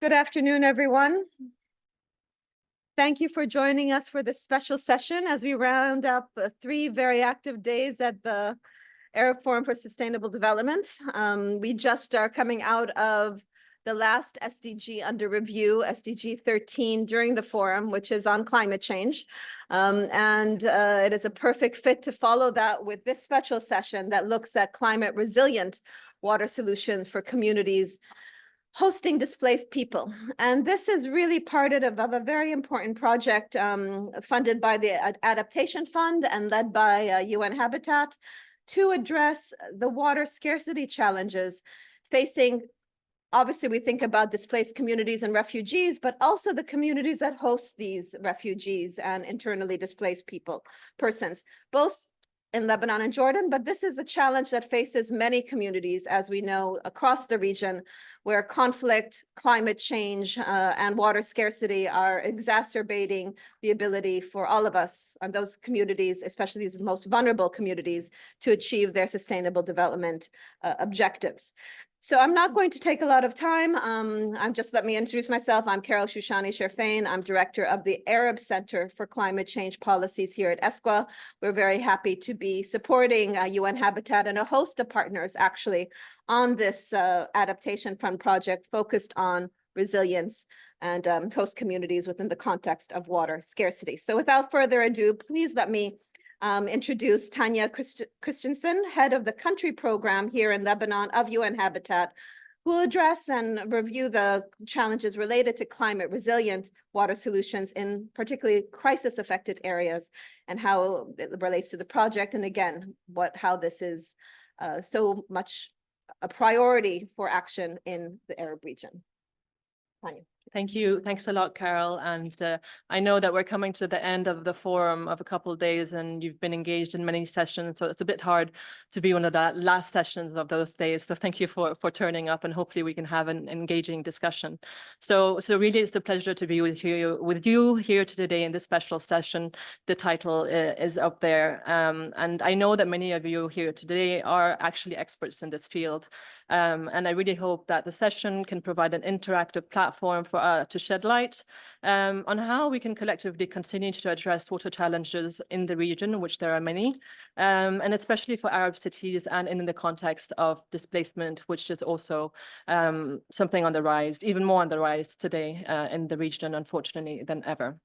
Good afternoon, everyone. Thank you for joining us for this special session as we round up 3 very active days at the Arab Forum for Sustainable Development. We just are coming out of the last SDG under review, SDG 13, during the forum, which is on climate change. It is a perfect fit to follow that with this special session that looks at climate resilient water solutions for communities hosting displaced people. And this is really part of a very important project funded by the Adaptation Fund and led by UN Habitat to address the water scarcity challenges facing, obviously we think about displaced communities and refugees, but also the communities that host these refugees and internally displaced persons, both in Lebanon and Jordan, but this is a challenge that faces many communities, as we know, across the region, where conflict, climate change, and water scarcity are exacerbating the ability for all of us and those communities, especially these most vulnerable communities, to achieve their sustainable development objectives. So I'm not going to take a lot of time. Let me introduce myself. I'm Carol Shushani Sherfain. I'm director of the Arab Center for Climate Change Policies here at ESCWA. We're very happy to be supporting UN Habitat and a host of partners actually on this Adaptation Fund project focused on resilience and host communities within the context of water scarcity. So without further ado, please let me introduce Tanya Christensen, head of the country program here in Lebanon of UN Habitat, who will address and review the challenges related to climate resilient water solutions in particularly crisis affected areas and how it relates to the project. And again, how this is so much a priority for action in the Arab region. Tanya. Thank you. Thanks a lot, Carol. And I know that we're coming to the end of the forum of a couple of days and you've been engaged in many sessions. So it's a bit hard to be one of the last sessions of those days. So thank you for turning up and hopefully we can have an engaging discussion. So really it's a pleasure to be with you here today in this special session. The title is up there. And I know that many of you here today are actually experts in this field. And I really hope that the session can provide an interactive platform for to shed light on how we can collectively continue to address water challenges in the region, which there are many, and especially for Arab cities and in the context of displacement, which is also something on the rise, even more on the rise today in the region, unfortunately, than ever.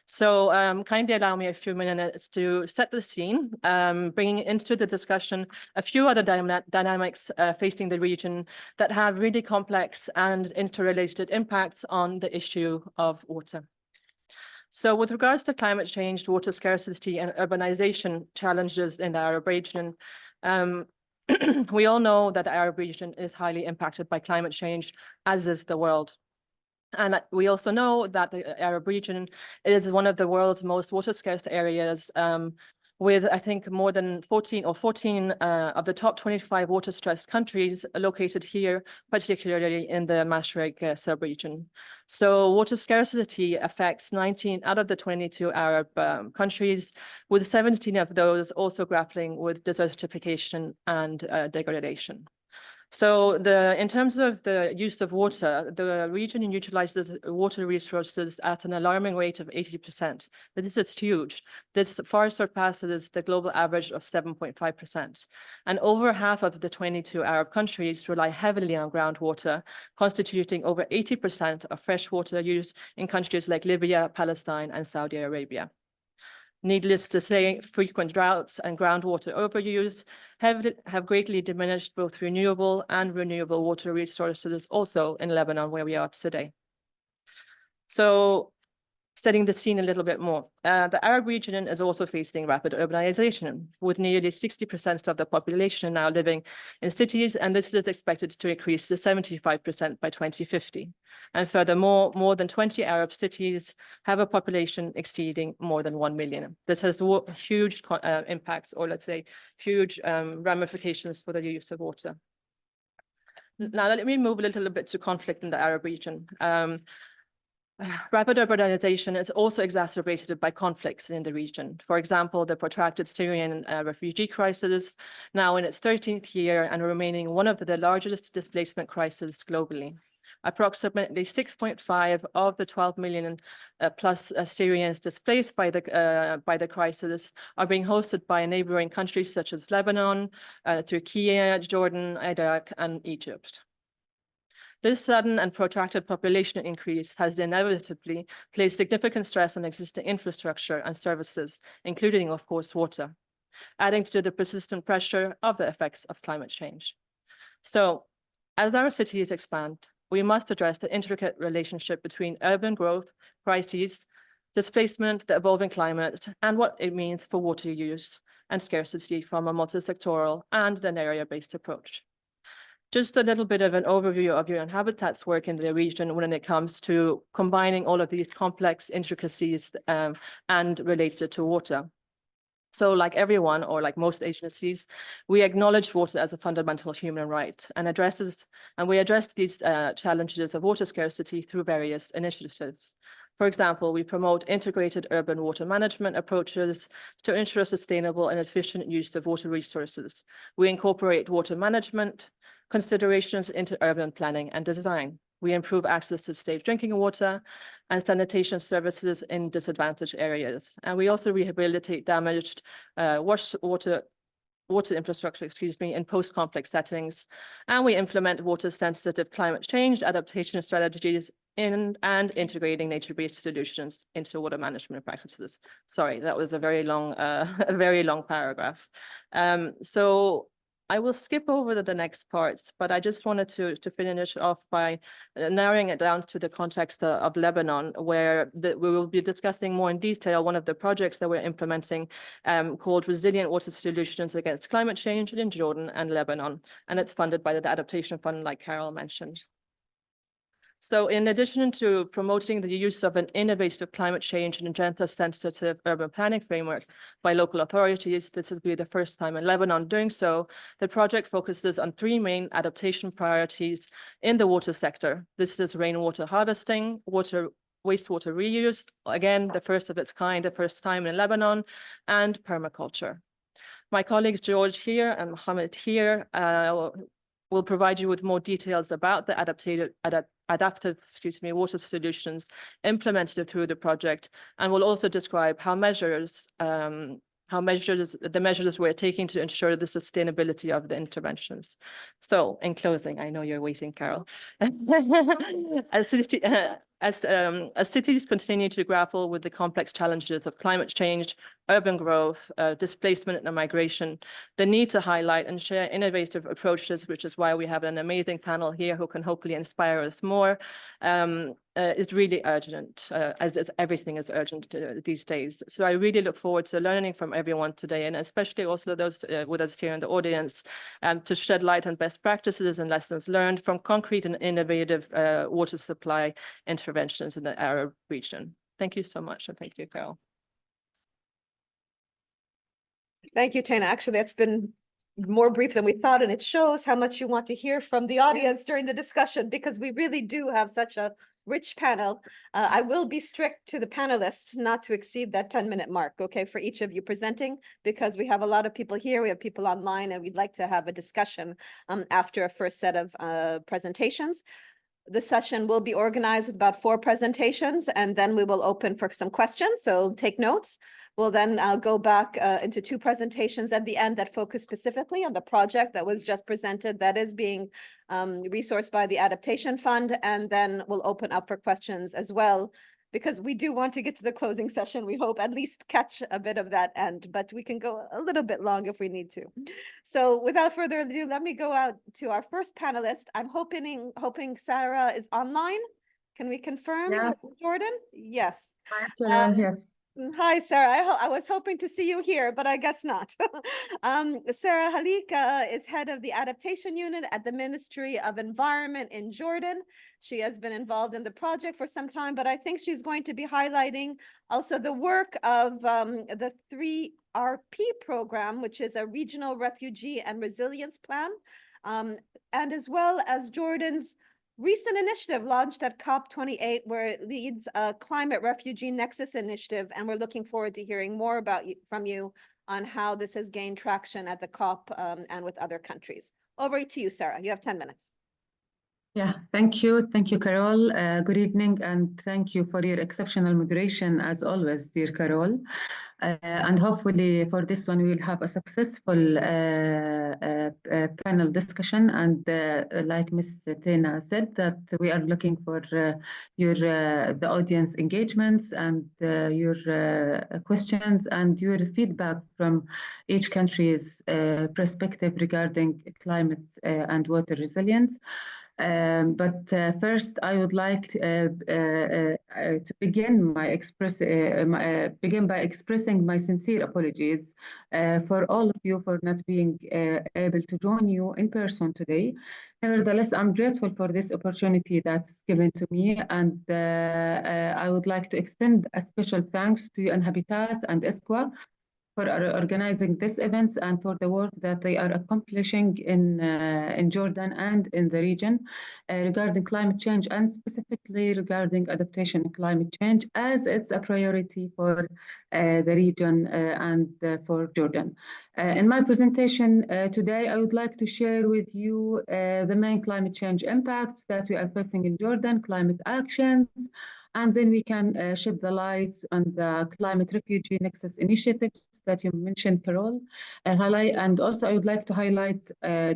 So kindly allow me a few minutes to set the scene, bringing into the discussion a few other dynamics facing the region that have really complex and interrelated impacts on the issue of water. So with regards to climate change, water scarcity and urbanization challenges in the Arab region, we all know that the Arab region is highly impacted by climate change, as is the world. And we also know that the Arab region is one of the world's most water scarce areas, with I think more than 14 of the top 25 water stressed countries located here, particularly in the Mashrek sub-region. So water scarcity affects 19 out of the 22 Arab countries, with 17 of those also grappling with desertification and degradation. So in terms of the use of water, the region utilizes water resources at an alarming rate of 80%. But this is huge. This far surpasses the global average of 7.5%. And over half of the 22 Arab countries rely heavily on groundwater, constituting over 80% of freshwater use in countries like Libya, Palestine, and Saudi Arabia. Needless to say, frequent droughts and groundwater overuse have greatly diminished both renewable and renewable water resources also in Lebanon, where we are today. So setting the scene a little bit more, the Arab region is also facing rapid urbanization, with nearly 60% of the population now living in cities, and this is expected to increase to 75% by 2050. And furthermore, more than 20 Arab cities have a population exceeding more than 1 million. This has huge impacts, or let's say huge ramifications for the use of water. Now, let me move a little bit to conflict in the Arab region. Rapid urbanization is also exacerbated by conflicts in the region. For example, the protracted Syrian refugee crisis, now in its 13th year and remaining one of the largest displacement crises globally. Approximately 6.5 of the 12 million plus Syrians displaced by the crisis are being hosted by neighboring countries such as Lebanon, Turkey, Jordan, Iraq, and Egypt. This sudden and protracted population increase has inevitably placed significant stress on existing infrastructure and services, including, of course, water, adding to the persistent pressure of the effects of climate change. So, as our cities expand, we must address the intricate relationship between urban growth, crises, displacement, the evolving climate, and what it means for water use and scarcity from a multi-sectoral and an area-based approach. Just a little bit of an overview of UN Habitat's work in the region when it comes to combining all of these complex intricacies and related to water. So like everyone, or like most agencies, we acknowledge water as a fundamental human right and we address these challenges of water scarcity through various initiatives. For example, we promote integrated urban water management approaches to ensure sustainable and efficient use of water resources. We incorporate water management considerations into urban planning and design. We improve access to safe drinking water and sanitation services in disadvantaged areas. And we also rehabilitate damaged water infrastructure, in post-conflict settings. And we implement water-sensitive climate change adaptation strategies and integrating nature-based solutions into water management practices. Sorry, that was a very long paragraph. So I will skip over the next parts, but I just wanted to finish off by narrowing it down to the context of Lebanon, where we will be discussing more in detail one of the projects that we're implementing called Resilient Water Solutions Against Climate Change in Jordan and Lebanon, and it's funded by the Adaptation Fund, like Carol mentioned. So in addition to promoting the use of an innovative climate change and gender-sensitive urban planning framework by local authorities, this will be the first time in Lebanon doing so, the project focuses on three main adaptation priorities in the water sector. This is rainwater harvesting, wastewater reuse, again, the first of its kind, the first time in Lebanon, and permaculture. My colleagues George here and Mohammed here will provide you with more details about the adaptive water solutions implemented through the project, and will also describe how the measures we're taking to ensure the sustainability of the interventions. So in closing, I know you're waiting, Carol. As cities continue to grapple with the complex challenges of climate change, urban growth, displacement and migration, the need to highlight and share innovative approaches, which is why we have an amazing panel here who can hopefully inspire us more, is really urgent, as everything is urgent these days. So I really look forward to learning from everyone today, and especially also those with us here in the audience, to shed light on best practices and lessons learned from concrete and innovative water supply interventions in the Arab region. Thank you so much, and thank you, Carol. Thank you, Tana. Actually, that's been more brief than we thought, and it shows how much you want to hear from the audience during the discussion, because we really do have such a rich panel. I will be strict to the panelists not to exceed that 10-minute mark, okay, for each of you presenting, because we have a lot of people here, we have people online, and we'd like to have a discussion after a first set of presentations. The session will be organized with about 4 presentations, and then we will open for some questions, so take notes. We'll then go back into 2 presentations at the end that focus specifically on the project that was just presented that is being resourced by the Adaptation Fund, and then we'll open up for questions as well, because we do want to get to the closing session. We hope at least catch a bit of that end, but we can go a little bit long if we need to. So without further ado, let me go out to our first panelist. I'm hoping Sarah is online. Can we confirm, Yeah. Jordan? Yes. Yes. Hi, Sarah. I was hoping to see you here, but I guess not. Sarah Halika is head of the Adaptation Unit at the Ministry of Environment in Jordan. She has been involved in the project for some time, but I think she's going to be highlighting also the work of the 3RP program, which is a regional refugee and resilience plan, and as well as Jordan's recent initiative launched at COP28, where it leads a climate refugee nexus initiative, and we're looking forward to hearing more from you on how this has gained traction at the COP and with other countries. Over to you, Sarah. You have 10 minutes. Yeah, thank you. Thank you, Carol. Good evening, and thank you for your exceptional moderation, as always, dear Carol. And hopefully for this one, we will have a successful panel discussion. And like Ms. Tena said, that we are looking for the audience engagements and your questions and your feedback from each country's perspective regarding climate and water resilience. But first, I would like to begin by expressing my sincere apologies for all of you for not being able to join you in person today. Nevertheless, I'm grateful for this opportunity that's given to me, and I would like to extend a special thanks to UN Habitat and ESCWA for organizing these events and for the work that they are accomplishing in Jordan and in the region regarding climate change, and specifically regarding adaptation and climate change, as it's a priority for the region and for Jordan. In my presentation today, I would like to share with you the main climate change impacts that we are facing in Jordan, climate actions, and then we can shed the light on the climate refugee nexus initiatives that you mentioned, Carol, highlight. And also I would like to highlight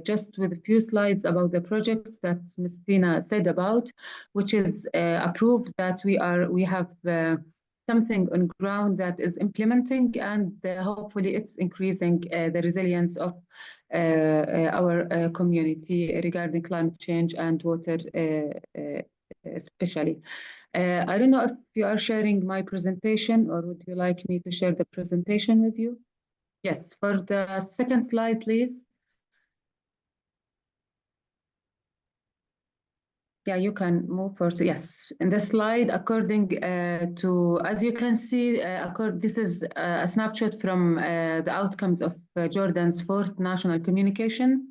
just with a few slides about the projects that Ms. Tina said about, which is approved that we have something on ground that is implementing, and hopefully it's increasing the resilience of our community regarding climate change and water especially. I don't know if you are sharing my presentation, or would you like me to share the presentation with you? Yes, for the second slide, please. Yeah, you can move first. Yes, in the slide, according to, as you can see, this is a snapshot from the outcomes of Jordan's fourth national communication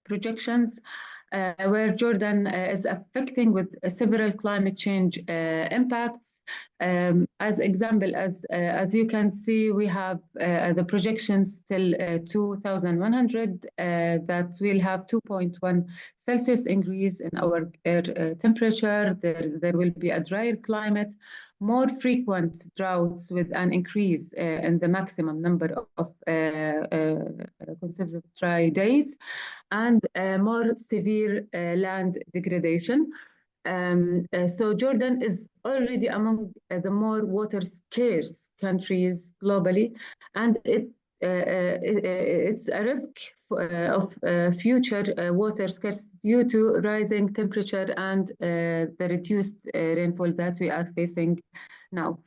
projections, where Jordan is affecting with several climate change impacts. As example, as you can see, we have the projections till 2100 that will have 2.1 Celsius increase in our air temperature. There will be a drier climate, more frequent droughts with an increase in the maximum number of consecutive dry days, and more severe land degradation. So Jordan is already among the more water scarce countries globally, and it's a risk of future water scarcity due to rising temperature and the reduced rainfall that we are facing now.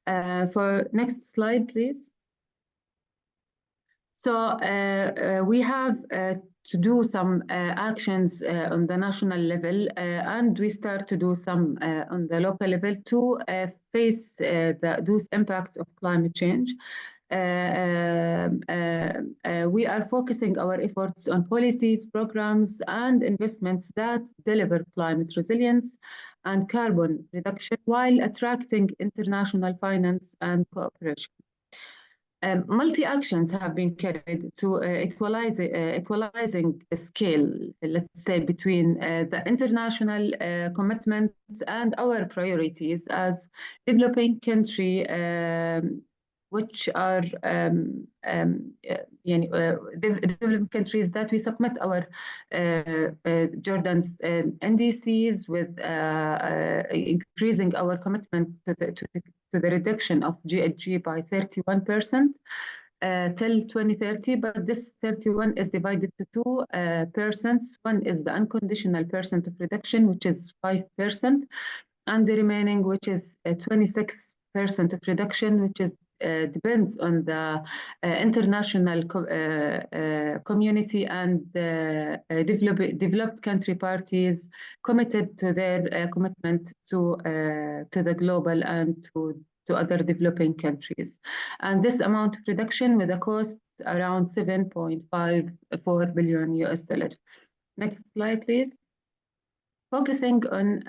For next slide, please. So we have to do some actions on the national level, and we start to do some on the local level to face those impacts of climate change. We are focusing our efforts on policies, programs, and investments that deliver climate resilience and carbon reduction while attracting international finance and cooperation. Multi-actions have been carried to equalizing the scale, let's say, between the international commitments and our priorities as developing country, which are developing countries that we submit our Jordan's NDCs with increasing our commitment to the reduction of GHG by 31% till 2030, but this 31 is divided to two percents. One is the unconditional percent of reduction, which is 5%, and the remaining, which is 26% of reduction, which is depends on the international community and developed country parties committed to their commitment to the global and to other developing countries. And this amount of reduction with a cost around $7.54 billion US. Next slide, please. Focusing on,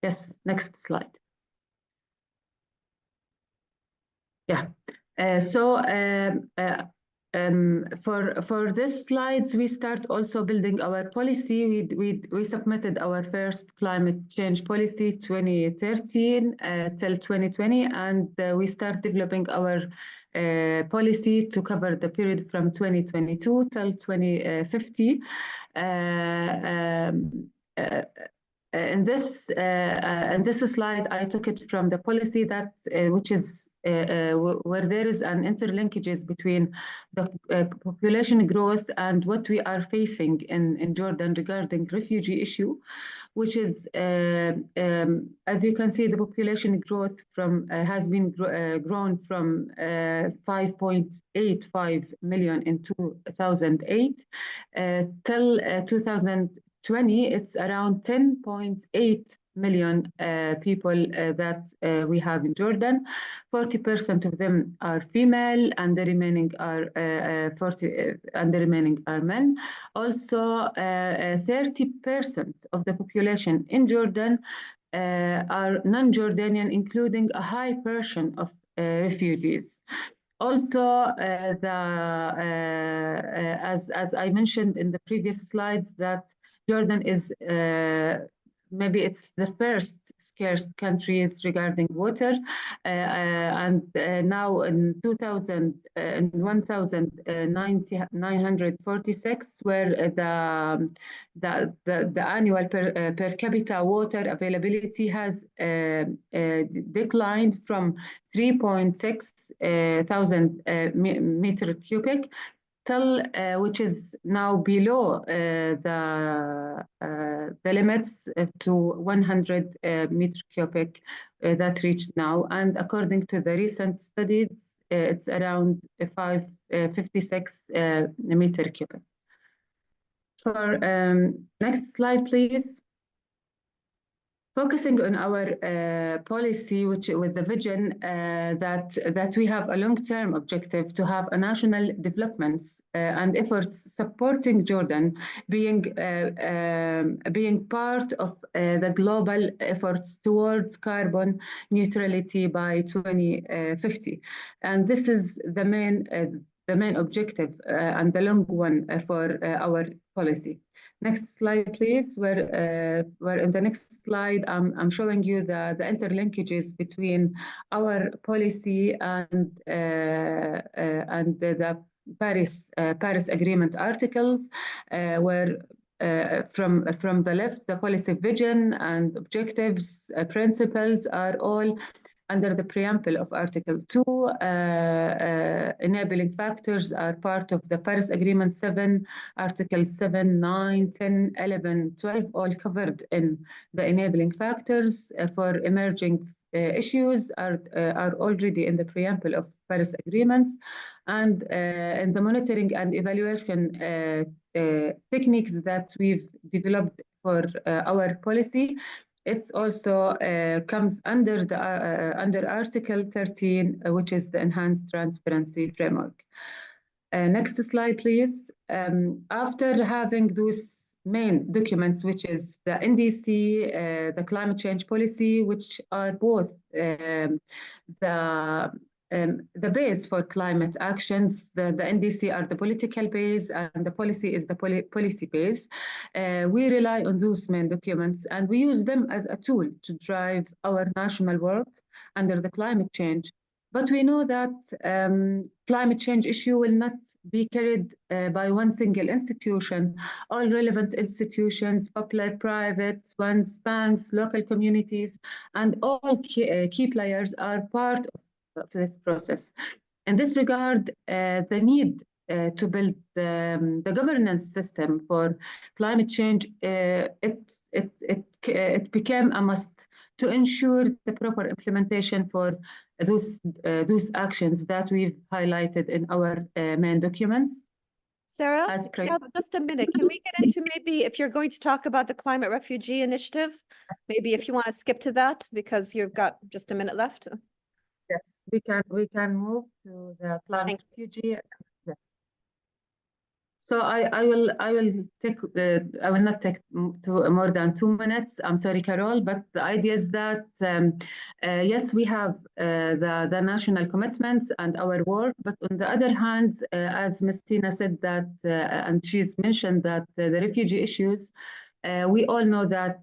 yes, next slide. Yeah. For this slides, we start also building our policy. We submitted our first climate change policy 2013 till 2020, and we start developing our policy to cover the period from 2022 till 2050. In this slide, I took it from the policy that which is where there is an interlinkages between the population growth and what we are facing in Jordan regarding refugee issue, which is as you can see, the population growth from has been grown from 5.85 million in 2008 till 2020, it's around 10.8 million people that we have in Jordan. 40% of them are female, and the remaining are men. Also, 30% of the population in Jordan are non-Jordanian, including a high portion of refugees. Also, as I mentioned in the previous slides, that Jordan is maybe it's the first scarce countries regarding water, and now in 1946, where the annual per capita water availability has declined from 3.6 thousand meter cubic till which is now below the limits to 100 meter cubic that reached now. And according to the recent studies, it's around 56 meter cubic. For next slide, please. Focusing on our policy, which with the vision that we have a long-term objective to have a national developments and efforts supporting Jordan being part of the global efforts towards carbon neutrality by 2050, and this is the main objective and the long one for our policy. Next slide, please. Where in the next slide, I'm showing you the interlinkages between our policy and the Paris Agreement articles, where from the left, the policy vision and objectives, principles are all under the preamble of Article 2. Enabling factors are part of the Paris Agreement 7, Articles 7, 9, 10, 11, 12, all covered in the enabling factors for emerging issues are already in the preamble of Paris Agreements. And in the monitoring and evaluation techniques that we've developed for our policy, it's also comes under the under Article 13, which is the Enhanced Transparency Framework. Next slide, please. After having those main documents, which is the NDC, the climate change policy, which are both the base for climate actions. The NDC are the political base, and the policy is the policy base. We rely on those main documents, and we use them as a tool to drive our national work under the climate change. But we know that climate change issue will not be carried by one single institution. All relevant institutions, public, private ones, banks, local communities, and all key players are part of this process. In this regard, the need to build the governance system for climate change, it became a must to ensure the proper implementation for those actions that we've highlighted in our main documents. Sarah, just a minute. Can we get into maybe if you're going to talk about the Climate Refugee Initiative, maybe if you want to skip to that because you've got just a minute left. Yes, we can move to the climate refugee. Yes. So I will take I will not take more than 2 minutes. I'm sorry, Carol, but the idea is that yes, we have the national commitments and our work, but on the other hand, as Ms. Tina said that, and she's mentioned that the refugee issues. We all know that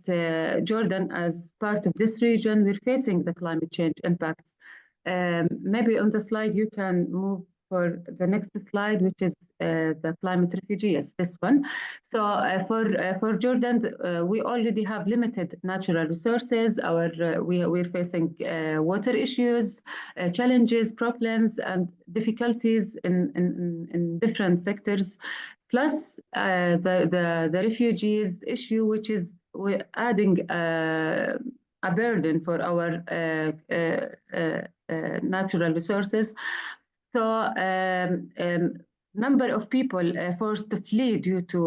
Jordan, as part of this region, we're facing the climate change impacts. Maybe on the slide you can move for the next slide, which is the climate refugee. Yes, this one. So for Jordan, we already have limited natural resources. We're facing water issues, challenges, problems, and difficulties in different sectors. Plus the refugees issue, which is we're adding a burden for our natural resources. So number of people forced to flee due to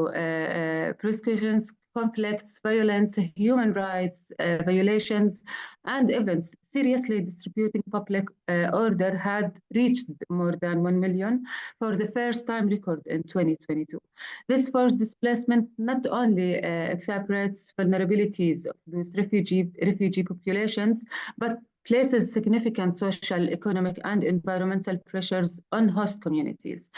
persecutions, conflicts, violence, human rights violations, and events seriously distributing public order had reached more than 1 million for the first time record in 2022. This forced displacement not only exacerbates vulnerabilities of those refugee populations, but places significant social, economic, and environmental pressures on host communities.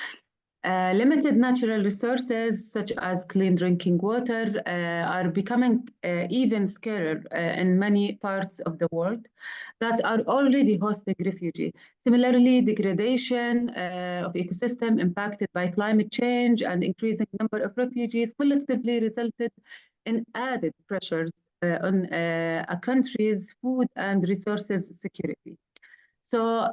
Limited natural resources, such as clean drinking water, are becoming even scarcer in many parts of the world that are already hosting refugees. Similarly, degradation of ecosystem impacted by climate change and increasing number of refugees collectively resulted in added pressures on a country's food and resources security. So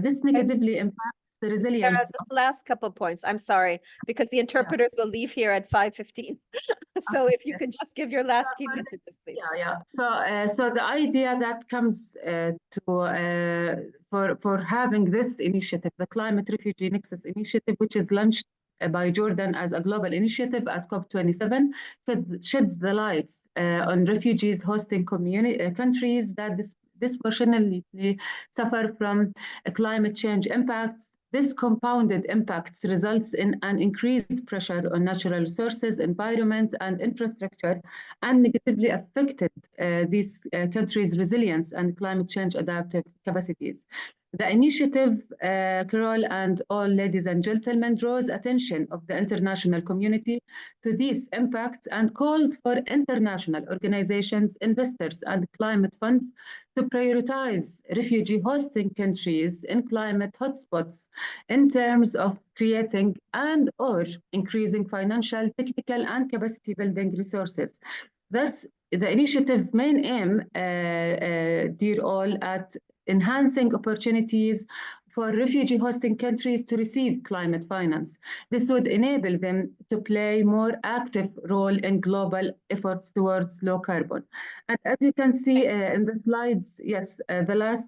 this negatively impacts the resilience. Just last couple points. I'm sorry, because the interpreters will leave here at 5:15. So if you could just give your last key messages, please. Yeah. So the idea that comes for having this initiative, the Climate Refugee Nexus Initiative, which is launched by Jordan as a global initiative at COP27, sheds the lights on refugees hosting countries that disproportionately suffer from climate change impacts. This compounded impacts results in an increased pressure on natural resources, environment, and infrastructure, and negatively affected these countries' resilience and climate change adaptive capacities. The initiative, Carol and all ladies and gentlemen, draws attention of the international community to these impacts and calls for international organizations, investors, and climate funds to prioritize refugee hosting countries in climate hotspots in terms of creating and or increasing financial, technical, and capacity building resources. Thus, the initiative main aim, dear all, at enhancing opportunities for refugee hosting countries to receive climate finance. This would enable them to play more active role in global efforts towards low carbon. And as you can see in the slides, yes, the last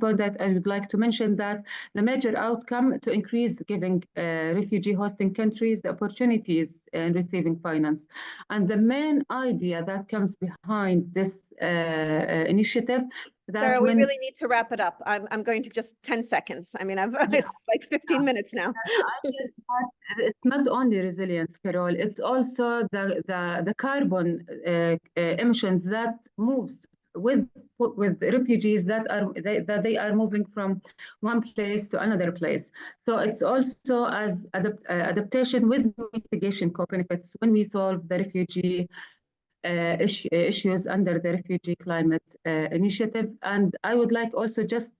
point that I would like to mention that the major outcome to increase giving refugee hosting countries the opportunities in receiving finance. And the main idea that comes behind this initiative that Sarah, we really need to wrap it up. I'm going to just 10 seconds. I mean, it's like 15 minutes now. It's not only resilience, Carol, it's also the carbon emissions that moves with refugees that they are moving from one place to another place. So it's also as adaptation with mitigation co-benefits when we solve the refugee issues under the Refugee Climate Initiative. And I would like also just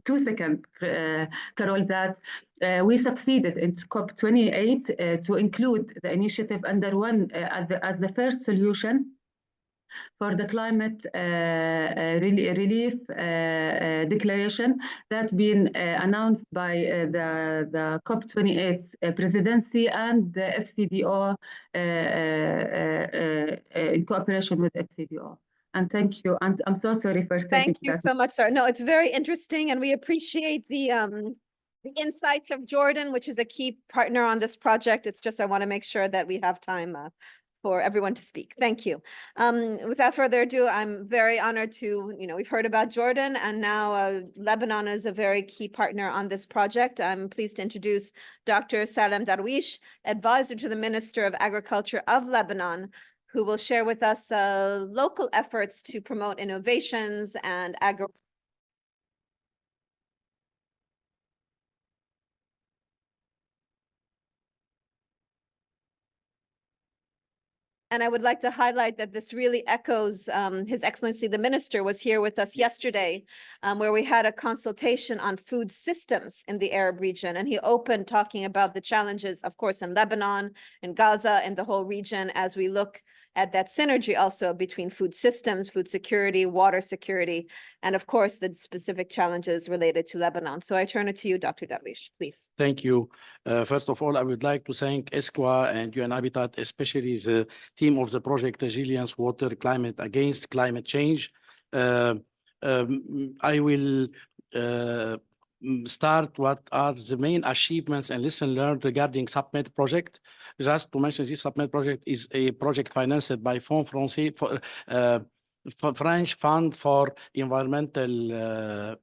2 seconds, Carol, that we succeeded in COP28 to include the initiative under one as the first solution for the climate relief declaration that's been announced by the COP28 presidency and the FCDO in cooperation with FCDO. And thank you. And I'm so sorry for Thank you so much, Sarah. No, it's very interesting, and we appreciate the insights of Jordan, which is a key partner on this project. It's just I want to make sure that we have time for everyone to speak. Thank you. Without further ado, I'm very honored to, we've heard about Jordan, and now Lebanon is a very key partner on this project. I'm pleased to introduce Dr. Salem Darwish, advisor to the Minister of Agriculture of Lebanon, who will share with us local efforts to promote innovations and And I would like to highlight that this really echoes His Excellency, the Minister was here with us yesterday, where we had a consultation on food systems in the Arab region. And he opened talking about the challenges, of course, in Lebanon, in Gaza, and the whole region, as we look at that synergy also between food systems, food security, water security, and of course, the specific challenges related to Lebanon. So I turn it to you, Dr. Darwish, please. Thank you. First of all, I would like to thank ESCWA and UN Habitat, especially the team of the project Resilience Water Climate Against Climate Change. I will start what are the main achievements and lessons learned regarding SubMed project. Just to mention, this SubMed project is a project financed by Fonds Français for French Fund for Environmental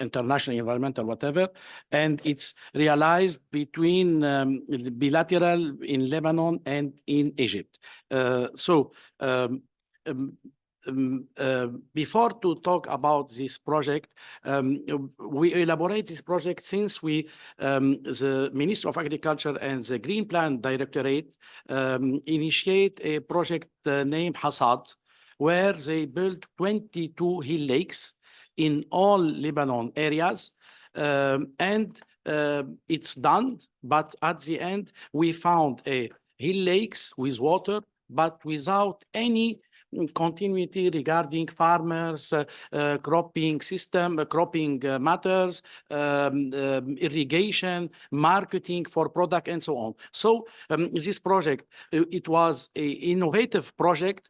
international environmental whatever, and it's realized between bilateral in Lebanon and in Egypt. Before to talk about this project, we elaborate this project since the Ministry of Agriculture and the Green Plan Directorate initiate a project named Hassad, where they built 22 hill lakes in all Lebanon areas, and it's done. But at the end, we found a hill lakes with water, but without any continuity regarding farmers, cropping system, cropping matters, irrigation, marketing for product, and so on. So this project, it was an innovative project,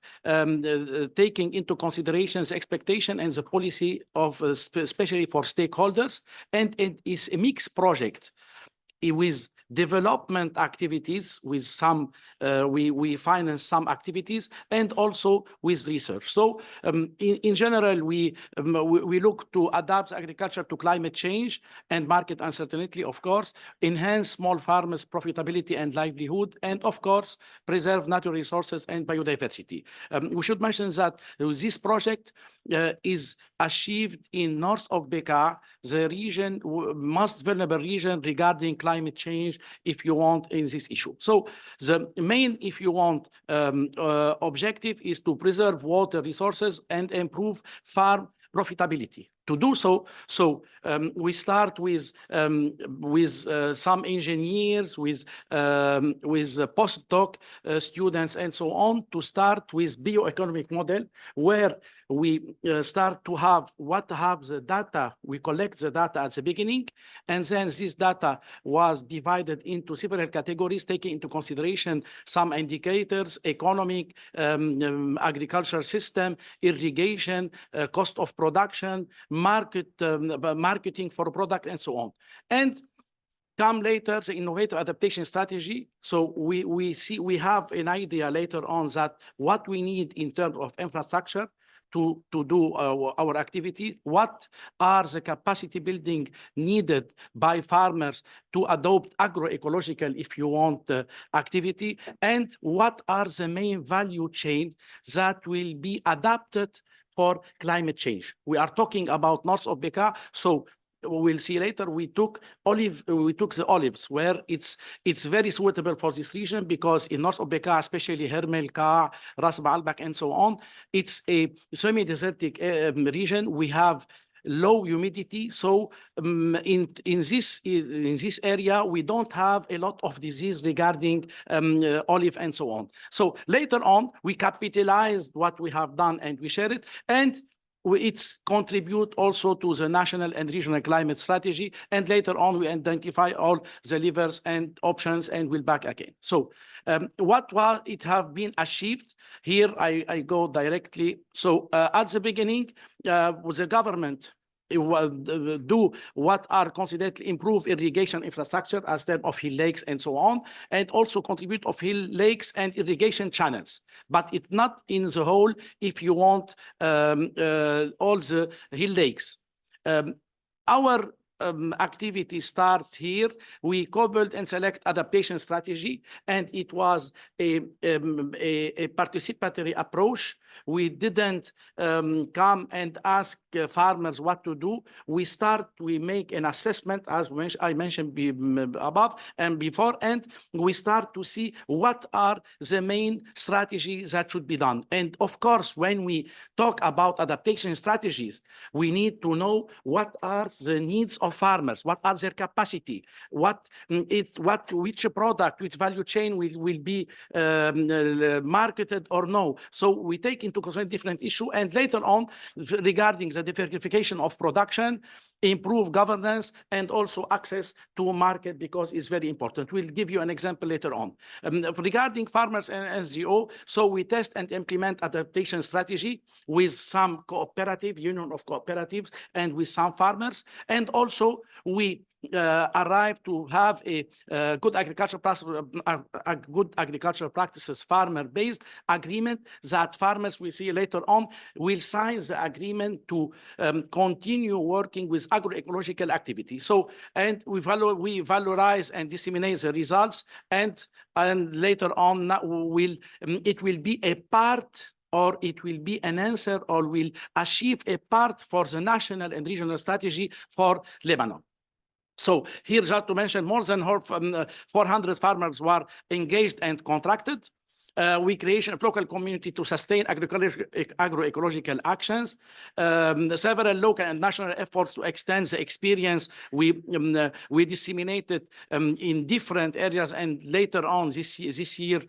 taking into consideration the expectation and the policy of, especially for stakeholders, and it is a mixed project with development activities, with some, we finance some activities, and also with research. So in general, we look to adapt agriculture to climate change and market uncertainty, of course, enhance small farmers' profitability and livelihood, and of course, preserve natural resources and biodiversity. We should mention that this project is achieved in north of Bekaa, the region, most vulnerable region regarding climate change, if you want, in this issue. So the main, if you want, objective is to preserve water resources and improve farm profitability. To do so, we start with some engineers, with postdoc students, and so on, to start with bioeconomic model, where we start to have the data. We collect the data at the beginning, and then this data was divided into several categories, taking into consideration some indicators: economic, agriculture system, irrigation, cost of production, marketing for product, and so on. And come later, the innovative adaptation strategy. So we have an idea later on that what we need in terms of infrastructure to do our activity, what are the capacity building needed by farmers to adopt agroecological, if you want, activity, and what are the main value chain that will be adapted for climate change. We are talking about north of Bekaa, so we'll see later. We took the olives, where it's very suitable for this region, because in north of Bekaa, especially Hermel, Kaa, Ras Baalbek, and so on, it's a semi-desertic region. We have low humidity, so in this area we don't have a lot of disease regarding olive and so on. So later on we capitalized what we have done and we share it, and it's contribute also to the national and regional climate strategy. And later on we identify all the levers and options, and we'll back again. So what it have been achieved here, I go directly. So at the beginning, the government do what are considered improve irrigation infrastructure as term of hill lakes and so on, and also contribute of hill lakes and irrigation channels. But it's not in the whole if you want all the hill lakes. Our activity starts here. We co-build and select adaptation strategy, and it was a participatory approach. We didn't come and ask farmers what to do. We make an assessment, as I mentioned above and before, and we start to see what are the main strategies that should be done. And of course, when we talk about adaptation strategies, we need to know what are the needs of farmers, what are their capacity, which product, which value chain will be marketed or no. So we take into consideration different issue, and later on, regarding the diversification of production, improve governance, and also access to market, because it's very important. We'll give you an example later on. Regarding farmers and NGO, so we test and implement adaptation strategy with some cooperative, union of cooperatives, and with some farmers, and also we arrive to have a good agricultural practices farmer-based agreement that farmers, we see later on, will sign the agreement to continue working with agroecological activity. So, and we valorize and disseminate the results, and later on it will be a part, or it will be an answer, or will achieve a part for the national and regional strategy for Lebanon. So here, just to mention, more than 400 farmers were engaged and contracted. We creation a local community to sustain agroecological actions. Several local and national efforts to extend the experience we disseminated in different areas, and later on this year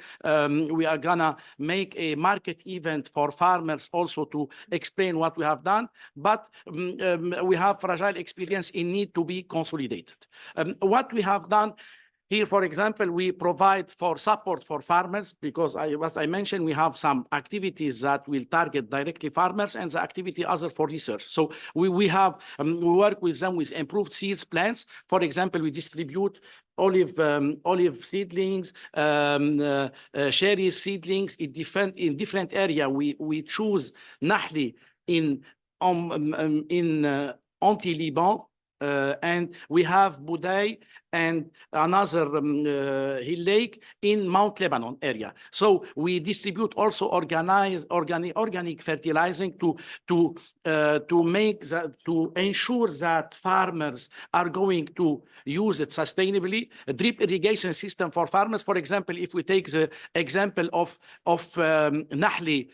we are gonna make a market event for farmers also to explain what we have done. But we have fragile experience in need to be consolidated. What we have done here, for example, we provide for support for farmers, because as I mentioned, we have some activities that will target directly farmers, and the activity other for research. So we work with them with improved seeds plants. For example, we distribute olive seedlings, cherry seedlings in different area. We choose Nahli in Anti-Liban. And we have Budai and another hill lake in Mount Lebanon area. So we distribute also organic fertilizing to ensure that farmers are going to use it sustainably. A drip irrigation system for farmers. For example, if we take the example of Nahli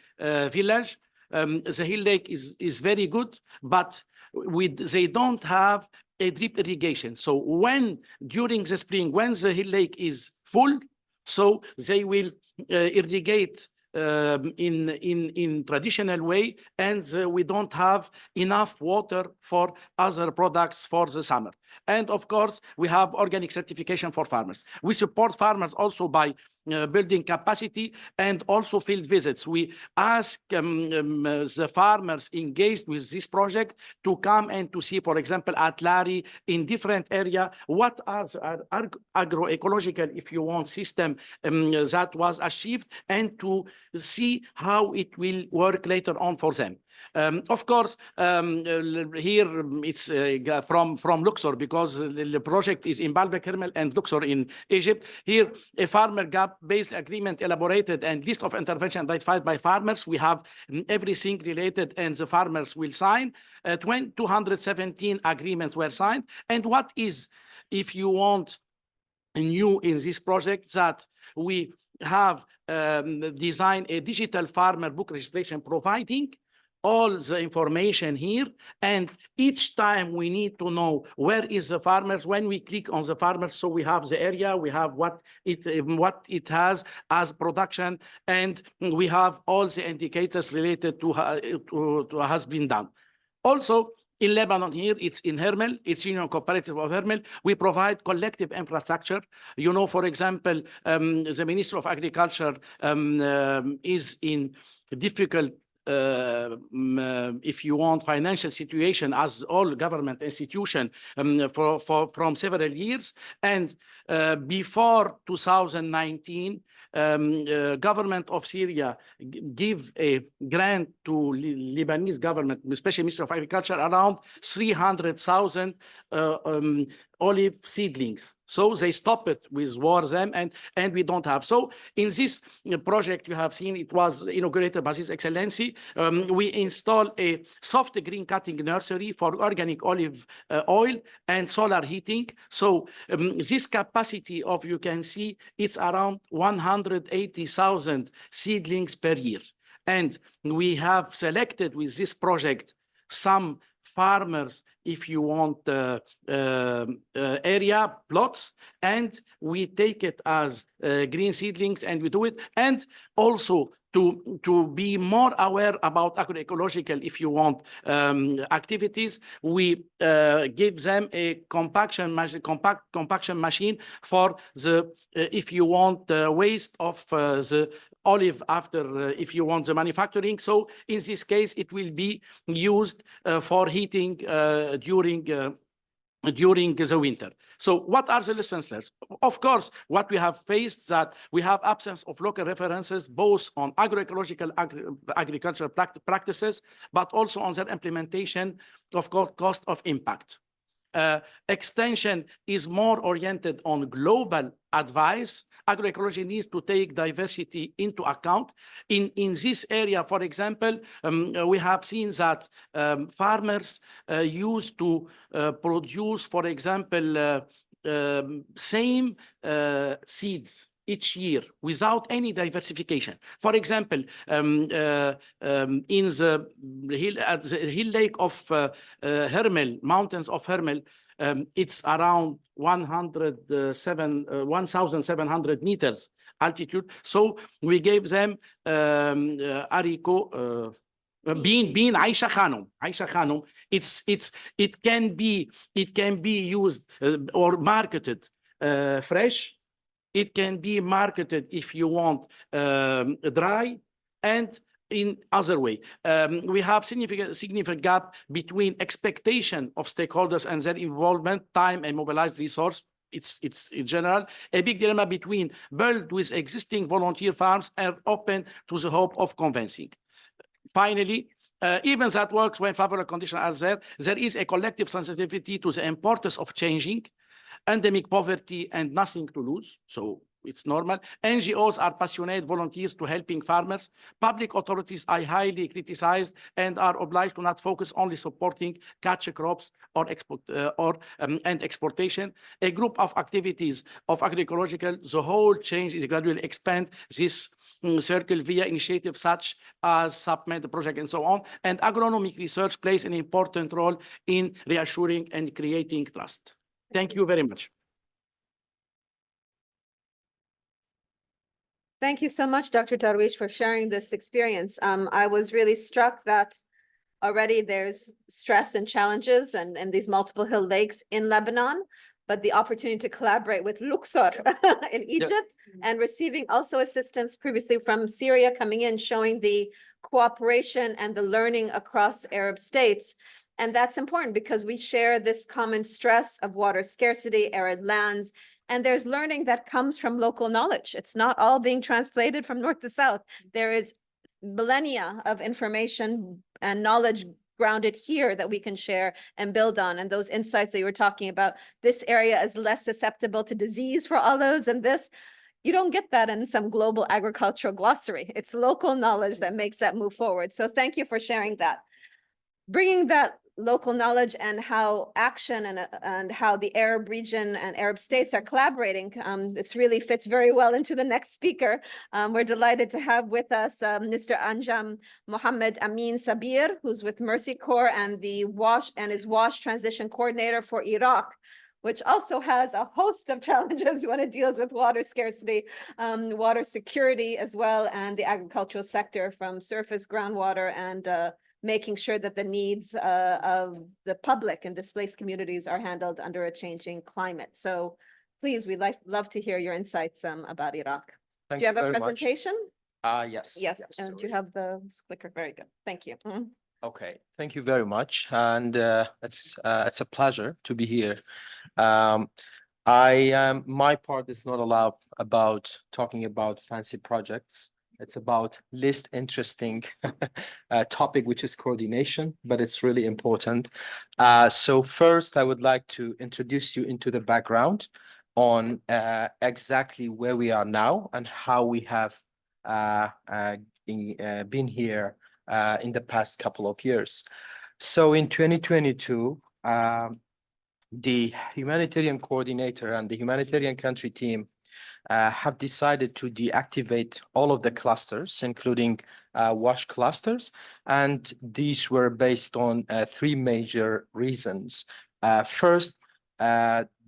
village, the hill lake is very good, but they don't have a drip irrigation. So during the spring, when the hill lake is full, so they will irrigate in traditional way, and we don't have enough water for other products for the summer. And of course, we have organic certification for farmers. We support farmers also by building capacity and also field visits. We ask the farmers engaged with this project to come and to see, for example, at Lari, in different area, what are agroecological, if you want, system that was achieved, and to see how it will work later on for them. Of course, here it's from Luxor, because the project is in Baalbek, Hermel, and Luxor in Egypt. Here, a farmer gap-based agreement elaborated and list of intervention identified by farmers. We have everything related, and the farmers will sign. 217 agreements were signed. And what is, if you want, new in this project, that we have designed a digital farmer book registration, providing all the information here, and each time we need to know where is the farmers. When we click on the farmers, so we have the area, we have what it has as production, and we have all the indicators related to has been done. Also, in Lebanon here, it's in Hermel, it's Union Cooperative of Hermel. We provide collective infrastructure. You know, for example, the Minister of Agriculture is in difficult if you want, financial situation as all government institution from several years. And before 2019, government of Syria give a grant to Lebanese government, especially Ministry of Agriculture, around 300,000 olive seedlings. So they stop it with war them, and we don't have. So in this project you have seen, it was inaugurated by His Excellency. We install a soft green cutting nursery for organic olive oil and solar heating. So this capacity of, you can see, it's around 180,000 seedlings per year. And we have selected with this project some farmers, if you want, area plots, and we take it as green seedlings, and we do it. And also to be more aware about agroecological, if you want, activities, we give them a compaction machine for the, if you want, the waste of the olive after, if you want, the manufacturing. So in this case, it will be used for heating during the winter. So what are the lessons learned? Of course, what we have faced, that we have absence of local references, both on agroecological agricultural practices, but also on their implementation, of course, cost of impact. Extension is more oriented on global advice. Agroecology needs to take diversity into account. In this area, for example, we have seen that farmers used to produce, for example, same seeds each year without any diversification. For example, in the hill lake of Hermel, mountains of Hermel, it's around 1,700 meters altitude. So we gave them haricot, bean Aisha Khanum. It can be used or marketed fresh. It can be marketed, if you want, dry, and in other way. We have significant gap between expectation of stakeholders and their involvement, time, and mobilized resource. It's in general a big dilemma between build with existing volunteer farms and open to the hope of convincing. Finally, even that works when favorable conditions are there, there is a collective sensitivity to the importance of changing, endemic poverty, and nothing to lose. So it's normal. NGOs are passionate volunteers to helping farmers. Public authorities are highly criticized and are obliged to not focus only supporting catch crops or exportation. A group of activities of agroecological, the whole change is gradually expand this circle via initiatives such as SubMed project and so on. And agronomic research plays an important role in reassuring and creating trust. Thank you very much. Thank you so much, Dr. Darwish, for sharing this experience. I was really struck that already there's stress and challenges and these multiple hill lakes in Lebanon, but the opportunity to collaborate with Luxor in Egypt, and receiving also assistance previously from Syria coming in, showing the cooperation and the learning across Arab states. And that's important because we share this common stress of water scarcity, arid lands, and there's learning that comes from local knowledge. It's not all being translated from north to south. There is millennia of information and knowledge grounded here that we can share and build on. And those insights that you were talking about, this area is less susceptible to disease for olives, and this, you don't get that in some global agricultural glossary. It's local knowledge that makes that move forward. So thank you for sharing that. Bringing that local knowledge and how action and how the Arab region and Arab states are collaborating, this really fits very well into the next speaker. We're delighted to have with us Mr. Anjam Mohammed Amin Sabir, who's with Mercy Corps and is WASH transition coordinator for Iraq, which also has a host of challenges when it deals with water scarcity, water security as well, and the agricultural sector, from surface groundwater and making sure that the needs of the public and displaced communities are handled under a changing climate. So please, we'd love to hear your insights about Iraq. Thank Do you have a very much. presentation? Yes. Yes, and you have the clicker. Very good. Thank you. Mhm. Okay, thank you very much. And it's a pleasure to be here. My part is not allowed about talking about fancy projects. It's about least interesting topic, which is coordination, but it's really important. So first, I would like to introduce you into the background on exactly where we are now and how we have been here in the past couple of years. So in 2022, the humanitarian coordinator and the humanitarian country team have decided to deactivate all of the clusters, including WASH clusters. And these were based on three major reasons. First,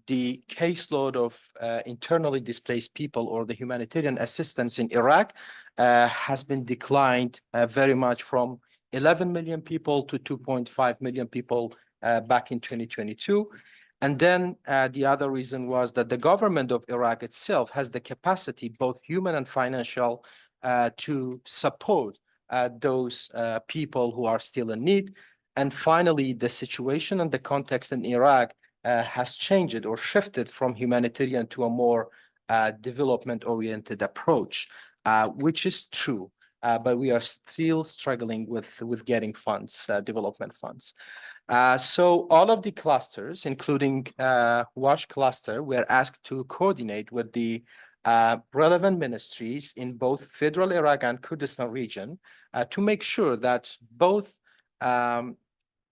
the caseload of internally displaced people or the humanitarian assistance in Iraq has been declined very much from 11 million people to 2.5 million people back in 2022. And then the other reason was that the government of Iraq itself has the capacity, both human and financial, to support those people who are still in need. And finally, the situation and the context in Iraq has changed or shifted from humanitarian to a more development-oriented approach, which is true. But we are still struggling with getting funds, development funds. So all of the clusters, including WASH cluster, were asked to coordinate with the relevant ministries in both federal Iraq and Kurdistan region to make sure that both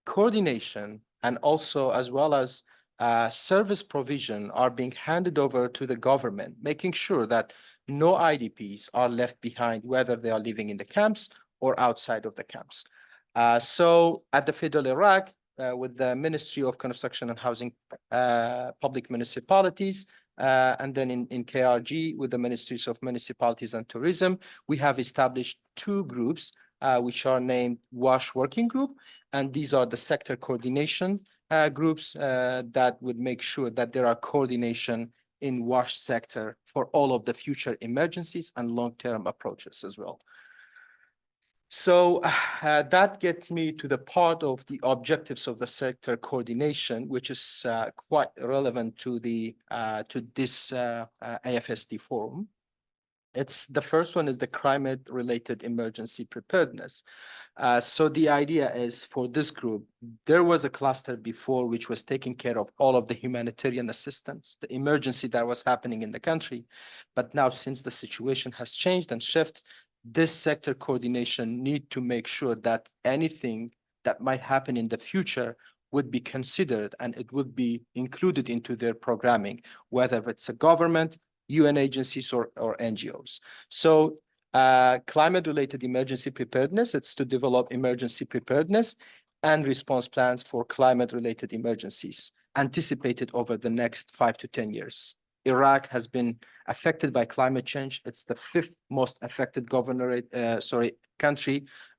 coordination and also as well as service provision are being handed over to the government, making sure that no IDPs are left behind, whether they are living in the camps or outside of the camps. So at the federal Iraq, with the Ministry of Construction and Housing, Public Municipalities, and then in KRG with the Ministries of Municipalities and Tourism, we have established two groups, which are named WASH Working Group, and these are the sector coordination groups that would make sure that there are coordination in WASH sector for all of the future emergencies and long-term approaches as well. So that gets me to the part of the objectives of the sector coordination, which is quite relevant to the to this AFSD forum. It's the first one is the climate-related emergency preparedness. So the idea is for this group, there was a cluster before which was taking care of all of the humanitarian assistance, the emergency that was happening in the country. But now since the situation has changed and shifted, this sector coordination need to make sure that anything that might happen in the future would be considered and it would be included into their programming, whether it's a government, UN agencies or NGOs. So climate-related emergency preparedness, it's to develop emergency preparedness and response plans for climate-related emergencies anticipated over the next 5 to 10 years. Iraq has been affected by climate change. It's the fifth most affected country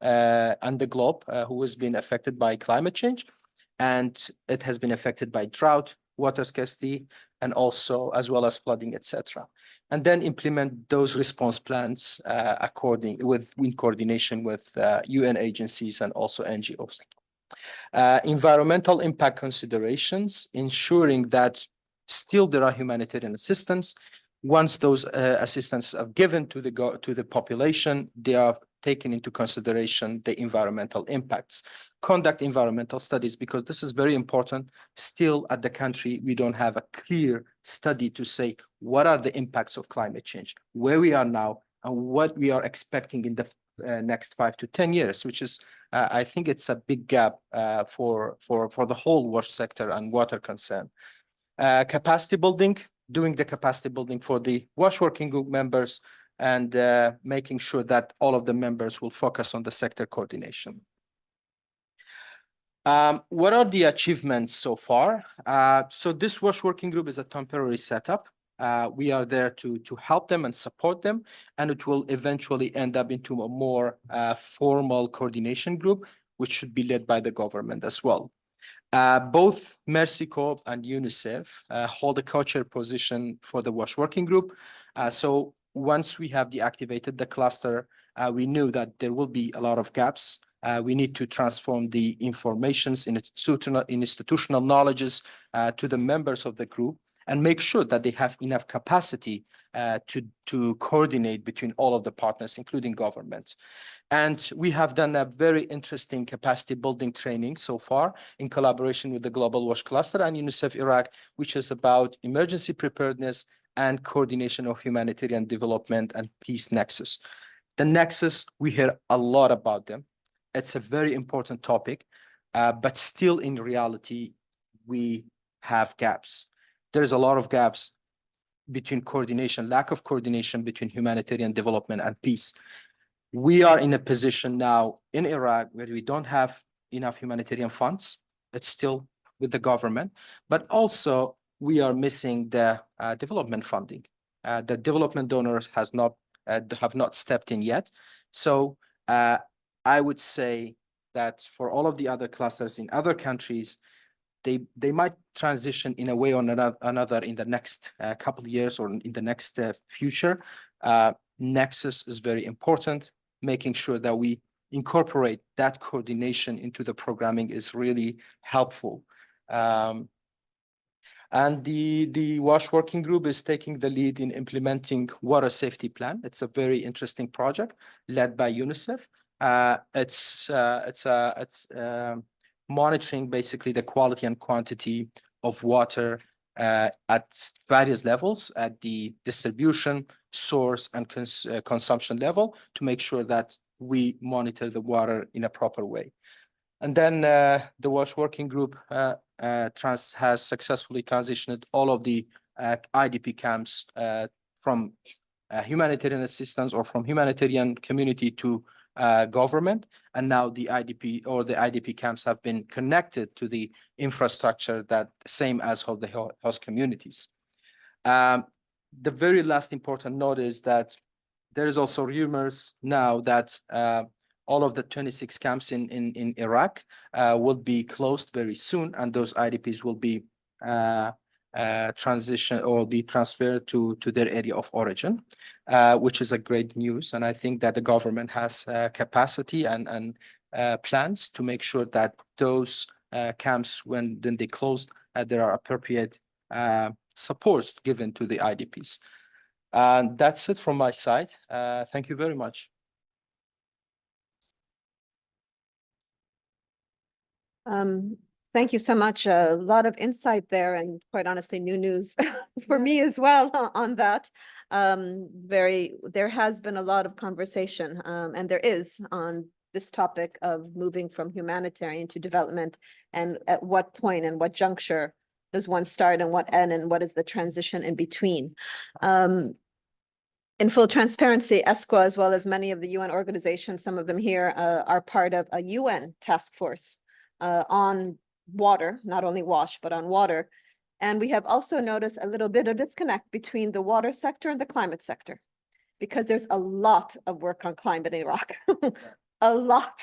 on the globe who has been affected by climate change. And it has been affected by drought, water scarcity, and also as well as flooding, etc. And then implement those response plans in coordination with UN agencies and also NGOs. Environmental impact considerations, ensuring that still there are humanitarian assistance. Once those assistance are given to the population, they are taken into consideration the environmental impacts. Conduct environmental studies, because this is very important. Still at the country, we don't have a clear study to say what are the impacts of climate change, where we are now, and what we are expecting in the next 5 to 10 years, which is, I think it's a big gap for the whole WASH sector and water concern. Capacity building, doing the capacity building for the WASH working group members and making sure that all of the members will focus on the sector coordination. What are the achievements so far? So this WASH working group is a temporary setup. We are there to help them and support them, and it will eventually end up into a more formal coordination group, which should be led by the government as well. Both Mercy Corps and UNICEF hold a co-chair position for the WASH working group. So once we have deactivated the cluster, we knew that there will be a lot of gaps. We need to transform the informations in institutional knowledges to the members of the group and make sure that they have enough capacity to coordinate between all of the partners, including government. And we have done a very interesting capacity building training so far in collaboration with the Global WASH Cluster and UNICEF Iraq, which is about emergency preparedness and coordination of humanitarian development and peace nexus. The nexus, we hear a lot about them. It's a very important topic, but still in reality, we have gaps. There's a lot of gaps between coordination, lack of coordination between humanitarian development and peace. We are in a position now in Iraq where we don't have enough humanitarian funds. It's still with the government, but also we are missing the development funding. The development donors have not stepped in yet. So I would say that for all of the other clusters in other countries, they might transition in a way or another in the next couple of years or in the next future. Nexus is very important. Making sure that we incorporate that coordination into the programming is really helpful. And the WASH working group is taking the lead in implementing water safety plan. It's a very interesting project led by UNICEF. It's monitoring basically the quality and quantity of water at various levels, at the distribution, source, and consumption level, to make sure that we monitor the water in a proper way. And then the WASH working group has successfully transitioned all of the IDP camps from humanitarian assistance or from humanitarian community to government, and now the IDP camps have been connected to the infrastructure that same as of the host communities. The very last important note is that there is also rumors now that all of the 26 camps in Iraq will be closed very soon, and those IDPs will be transition or be transferred to their area of origin, which is a great news. And I think that the government has capacity and plans to make sure that those camps, when they close, there are appropriate supports given to the IDPs. And that's it from my side. Thank you very much. Thank you so much. A lot of insight there, and quite honestly, new news for me as well on that. There has been a lot of conversation, and there is, on this topic of moving from humanitarian to development, and at what point and what juncture does one start and what end, and what is the transition in between. In full transparency, ESCWA, as well as many of the UN organizations, some of them here, are part of a UN task force on water, not only WASH, but on water. And we have also noticed a little bit of disconnect between the water sector and the climate sector, because there's a lot of work on climate in Iraq. A lot,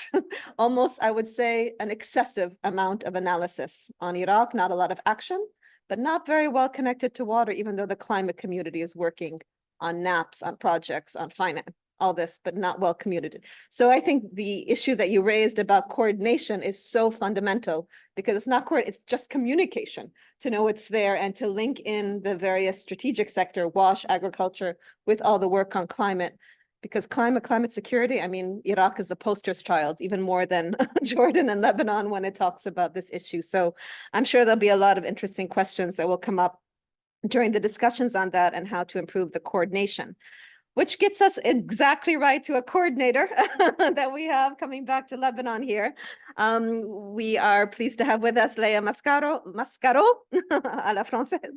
almost, I would say, an excessive amount of analysis on Iraq, not a lot of action, but not very well connected to water, even though the climate community is working on NAPs, on projects, on finance, all this, but not well communicated. So I think the issue that you raised about coordination is so fundamental, because it's not it's just communication to know it's there and to link in the various strategic sector, WASH, agriculture, with all the work on climate. Because climate security, I mean, Iraq is the poster child, even more than Jordan and Lebanon when it talks about this issue. So I'm sure there'll be a lot of interesting questions that will come up during the discussions on that and how to improve the coordination, which gets us exactly right to a coordinator that we have coming back to Lebanon here. We are pleased to have with us Leah Mascaro, à la française,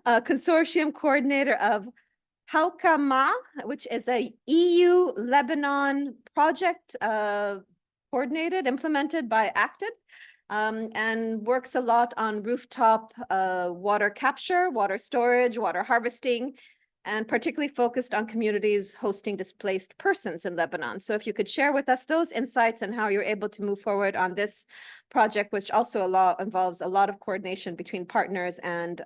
consortium coordinator of Haukama, which is a EU Lebanon project coordinated, implemented by ACTED, and works a lot on rooftop water capture, water storage, water harvesting, and particularly focused on communities hosting displaced persons in Lebanon. So if you could share with us those insights and how you're able to move forward on this project, which also involves a lot of coordination between partners and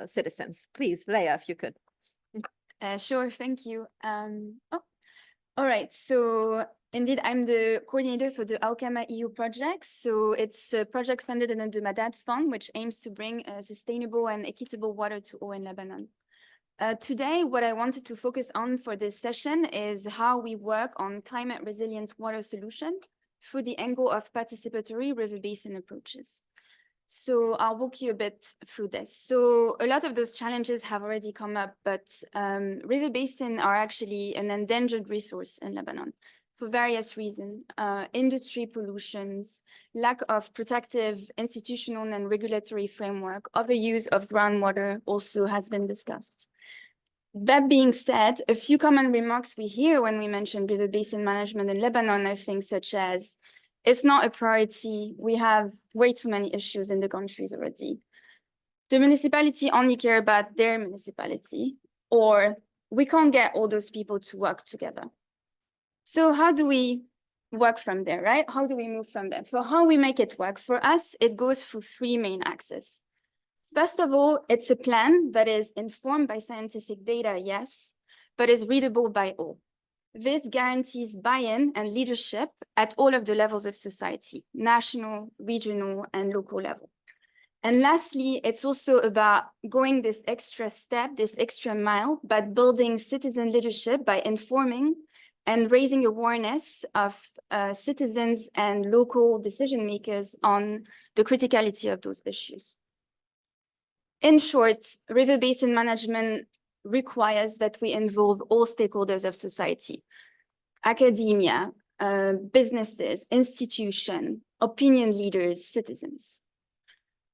citizens. Please, Leah, if you could. Sure, thank you. All right, so indeed, I'm the coordinator for the Alkama EU project. So it's a project funded under the Adaptation Fund, which aims to bring sustainable and equitable water to all in Lebanon. Today, what I wanted to focus on for this session is how we work on climate resilient water solution through the angle of participatory river basin approaches. So I'll walk you a bit through this. So a lot of those challenges have already come up, but river basin are actually an endangered resource in Lebanon for various reasons. Industry pollutions, lack of protective institutional and regulatory framework, overuse of groundwater also has been discussed. That being said, a few common remarks we hear when we mention river basin management in Lebanon are things such as, it's not a priority. We have way too many issues in the countries already. The municipality only care about their municipality, or we can't get all those people to work together. So how do we work from there, right? How do we move from there? For how we make it work, for us, it goes through three main axes. First of all, it's a plan that is informed by scientific data, yes, but is readable by all. This guarantees buy-in and leadership at all of the levels of society, national, regional, and local level. And lastly, it's also about going this extra step, this extra mile, but building citizen leadership by informing and raising awareness of citizens and local decision makers on the criticality of those issues. In short, river basin management requires that we involve all stakeholders of society, academia, businesses, institutions, opinion leaders, citizens.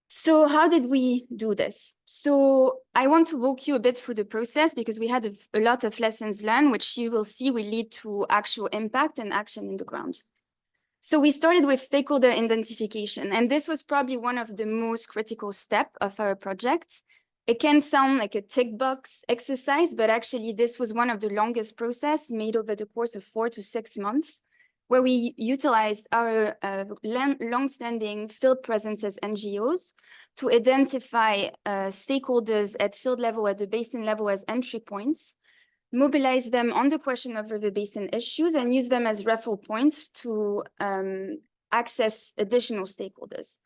So how did we do this? So I want to walk you a bit through the process because we had a lot of lessons learned, which you will see will lead to actual impact and action in the ground. So we started with stakeholder identification, and this was probably one of the most critical steps of our project. It can sound like a tick box exercise, but actually this was one of the longest process made over the course of 4 to 6 months, where we utilized our long-standing field presence as NGOs to identify stakeholders at field level, at the basin level as entry points, mobilize them on the question of river basin issues and use them as referral points to access additional stakeholders.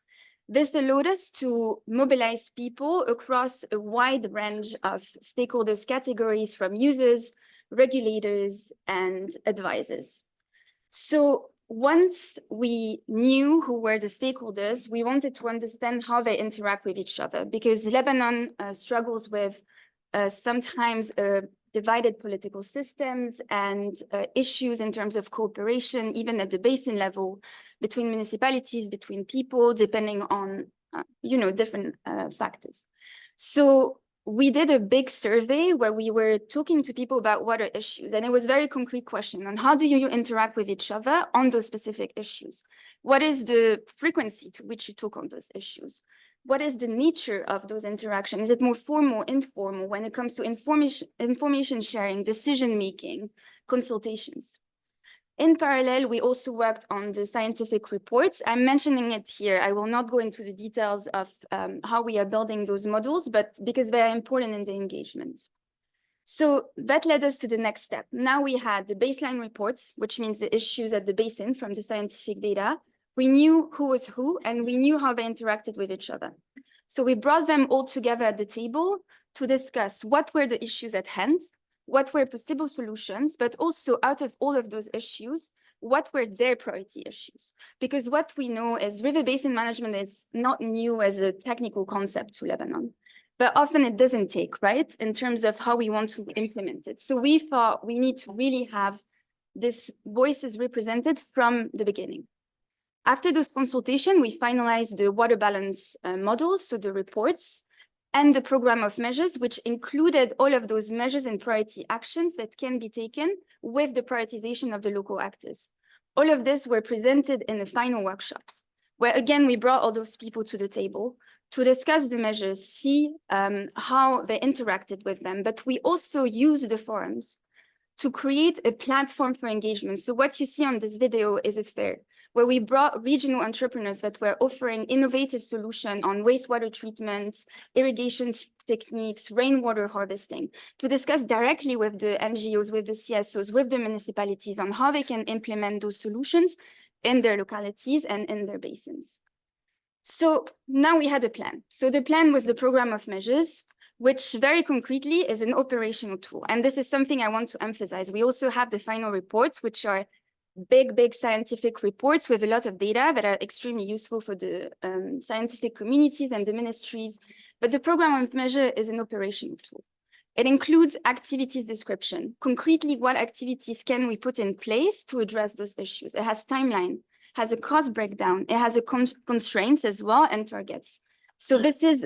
This allowed us to mobilize people across a wide range of stakeholders categories from users, regulators, and advisors. So once we knew who were the stakeholders, we wanted to understand how they interact with each other because Lebanon struggles with sometimes divided political systems and issues in terms of cooperation, even at the basin level, between municipalities, between people, depending on, different factors. So we did a big survey where we were talking to people about water issues, and it was a very concrete question on how do you interact with each other on those specific issues? What is the frequency to which you talk on those issues? What is the nature of those interactions? Is it more formal, informal when it comes to information sharing, decision-making, consultations? In parallel, we also worked on the scientific reports. I'm mentioning it here. I will not go into the details of how we are building those models, but because they are important in the engagement. So that led us to the next step. Now we had the baseline reports, which means the issues at the basin from the scientific data. We knew who was who, and we knew how they interacted with each other. So we brought them all together at the table to discuss what were the issues at hand, what were possible solutions, but also out of all of those issues, what were their priority issues? Because what we know is river basin management is not new as a technical concept to Lebanon, but often it doesn't take, right, in terms of how we want to implement it. So we thought we need to really have these voices represented from the beginning. After those consultations, we finalized the water balance models, so the reports, and the program of measures, which included all of those measures and priority actions that can be taken with the prioritization of the local actors. All of this were presented in the final workshops, where again, we brought all those people to the table to discuss the measures, see how they interacted with them, but we also used the forums to create a platform for engagement. So what you see on this video is a fair, where we brought regional entrepreneurs that were offering innovative solutions on wastewater treatment, irrigation techniques, rainwater harvesting, to discuss directly with the NGOs, with the CSOs, with the municipalities on how they can implement those solutions in their localities and in their basins. So now we had a plan. So the plan was the program of measures, which very concretely is an operational tool. And this is something I want to emphasize. We also have the final reports, which are big scientific reports with a lot of data that are extremely useful for the scientific communities and the ministries. But the program of measure is an operational tool. It includes activities description. Concretely, what activities can we put in place to address those issues? It has timeline, has a cost breakdown. It has a constraints as well and targets. So this is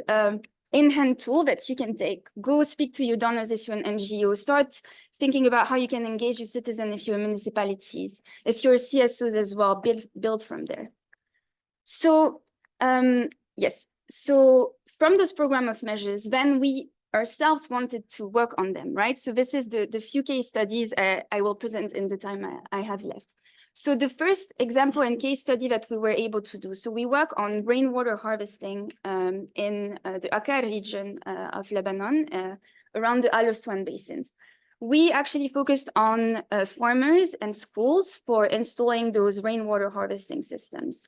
in-hand tool that you can take. Go speak to your donors if you're an NGO. Start thinking about how you can engage your citizens if you're municipalities. If you're CSOs as well, build from there. So yes, so from this program of measures, then we ourselves wanted to work on them, right? So this is the few case studies I will present in the time I have left. So the first example and case study that we were able to do, so we work on rainwater harvesting in the Akkar region of Lebanon, around the Al Aswan basins. We actually focused on farmers and schools for installing those rainwater harvesting systems.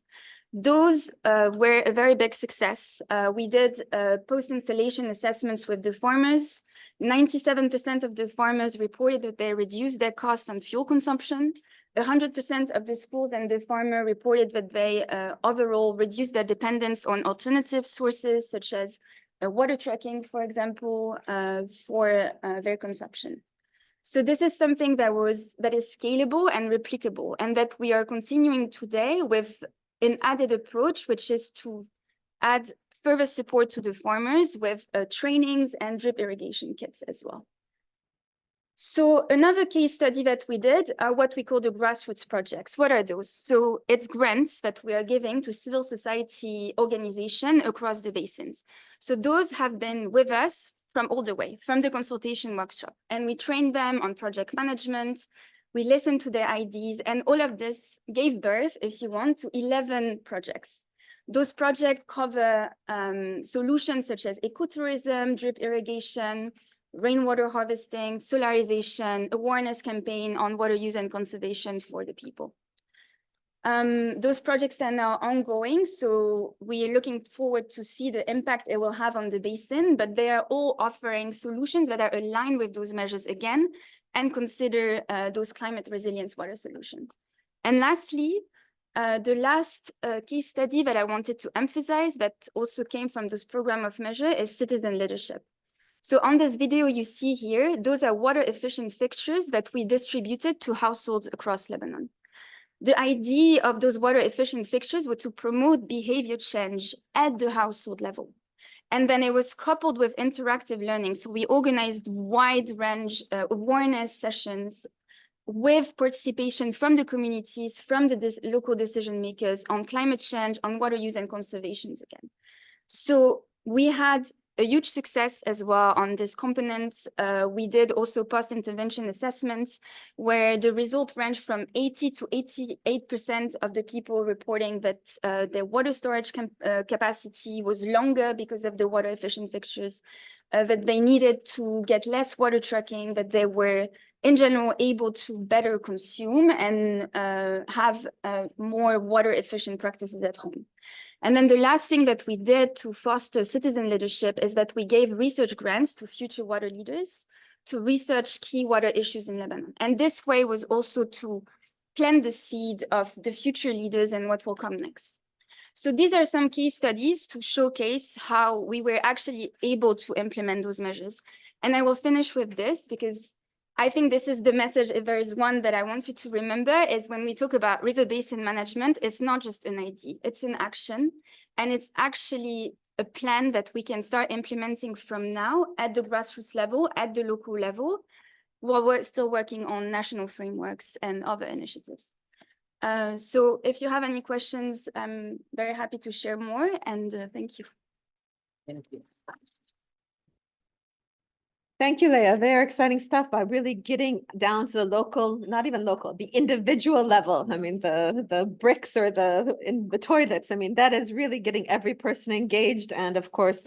Those were a very big success. We did post-installation assessments with the farmers. 97% of the farmers reported that they reduced their costs on fuel consumption. 100% of the schools and the farmer reported that they overall reduced their dependence on alternative sources, such as water trucking, for example, for their consumption. So this is something that is scalable and replicable, and that we are continuing today with an added approach, which is to add further support to the farmers with trainings and drip irrigation kits as well. So another case study that we did are what we call the grassroots projects. What are those? So it's grants that we are giving to civil society organizations across the basins. So those have been with us from all the way, from the consultation workshop. And we trained them on project management. We listened to their ideas, and all of this gave birth, if you want, to 11 projects. Those projects cover solutions such as ecotourism, drip irrigation, rainwater harvesting, solarization, awareness campaign on water use and conservation for the people. Those projects are now ongoing, so we are looking forward to see the impact it will have on the basin, but they are all offering solutions that are aligned with those measures again, and consider those climate resilience water solutions. And lastly, the last case study that I wanted to emphasize that also came from this program of measure is citizen leadership. So on this video you see here, those are water efficient fixtures that we distributed to households across Lebanon. The idea of those water efficient fixtures was to promote behavior change at the household level. And then it was coupled with interactive learning. So we organized wide range awareness sessions with participation from the communities, from the local decision makers on climate change, on water use and conservation again. So we had a huge success as well on this component. We did also post-intervention assessments where the result ranged from 80 to 88% of the people reporting that their water storage capacity was longer because of the water efficient fixtures, that they needed to get less water trucking, that they were in general able to better consume and have more water efficient practices at home. And then the last thing that we did to foster citizen leadership is that we gave research grants to future water leaders to research key water issues in Lebanon. And this way was also to plant the seed of the future leaders and what will come next. So these are some case studies to showcase how we were actually able to implement those measures. And I will finish with this because I think this is the message, if there is one that I want you to remember, is when we talk about river basin management, it's not just an idea, it's an action. And it's actually a plan that we can start implementing from now at the grassroots level, at the local level, while we're still working on national frameworks and other initiatives. So if you have any questions, I'm very happy to share more, and thank you. Thank you. Thank you, Leah. Very exciting stuff by really getting down to the local, not even local, the individual level. I mean, the bricks or in the toilets. I mean, that is really getting every person engaged. And of course,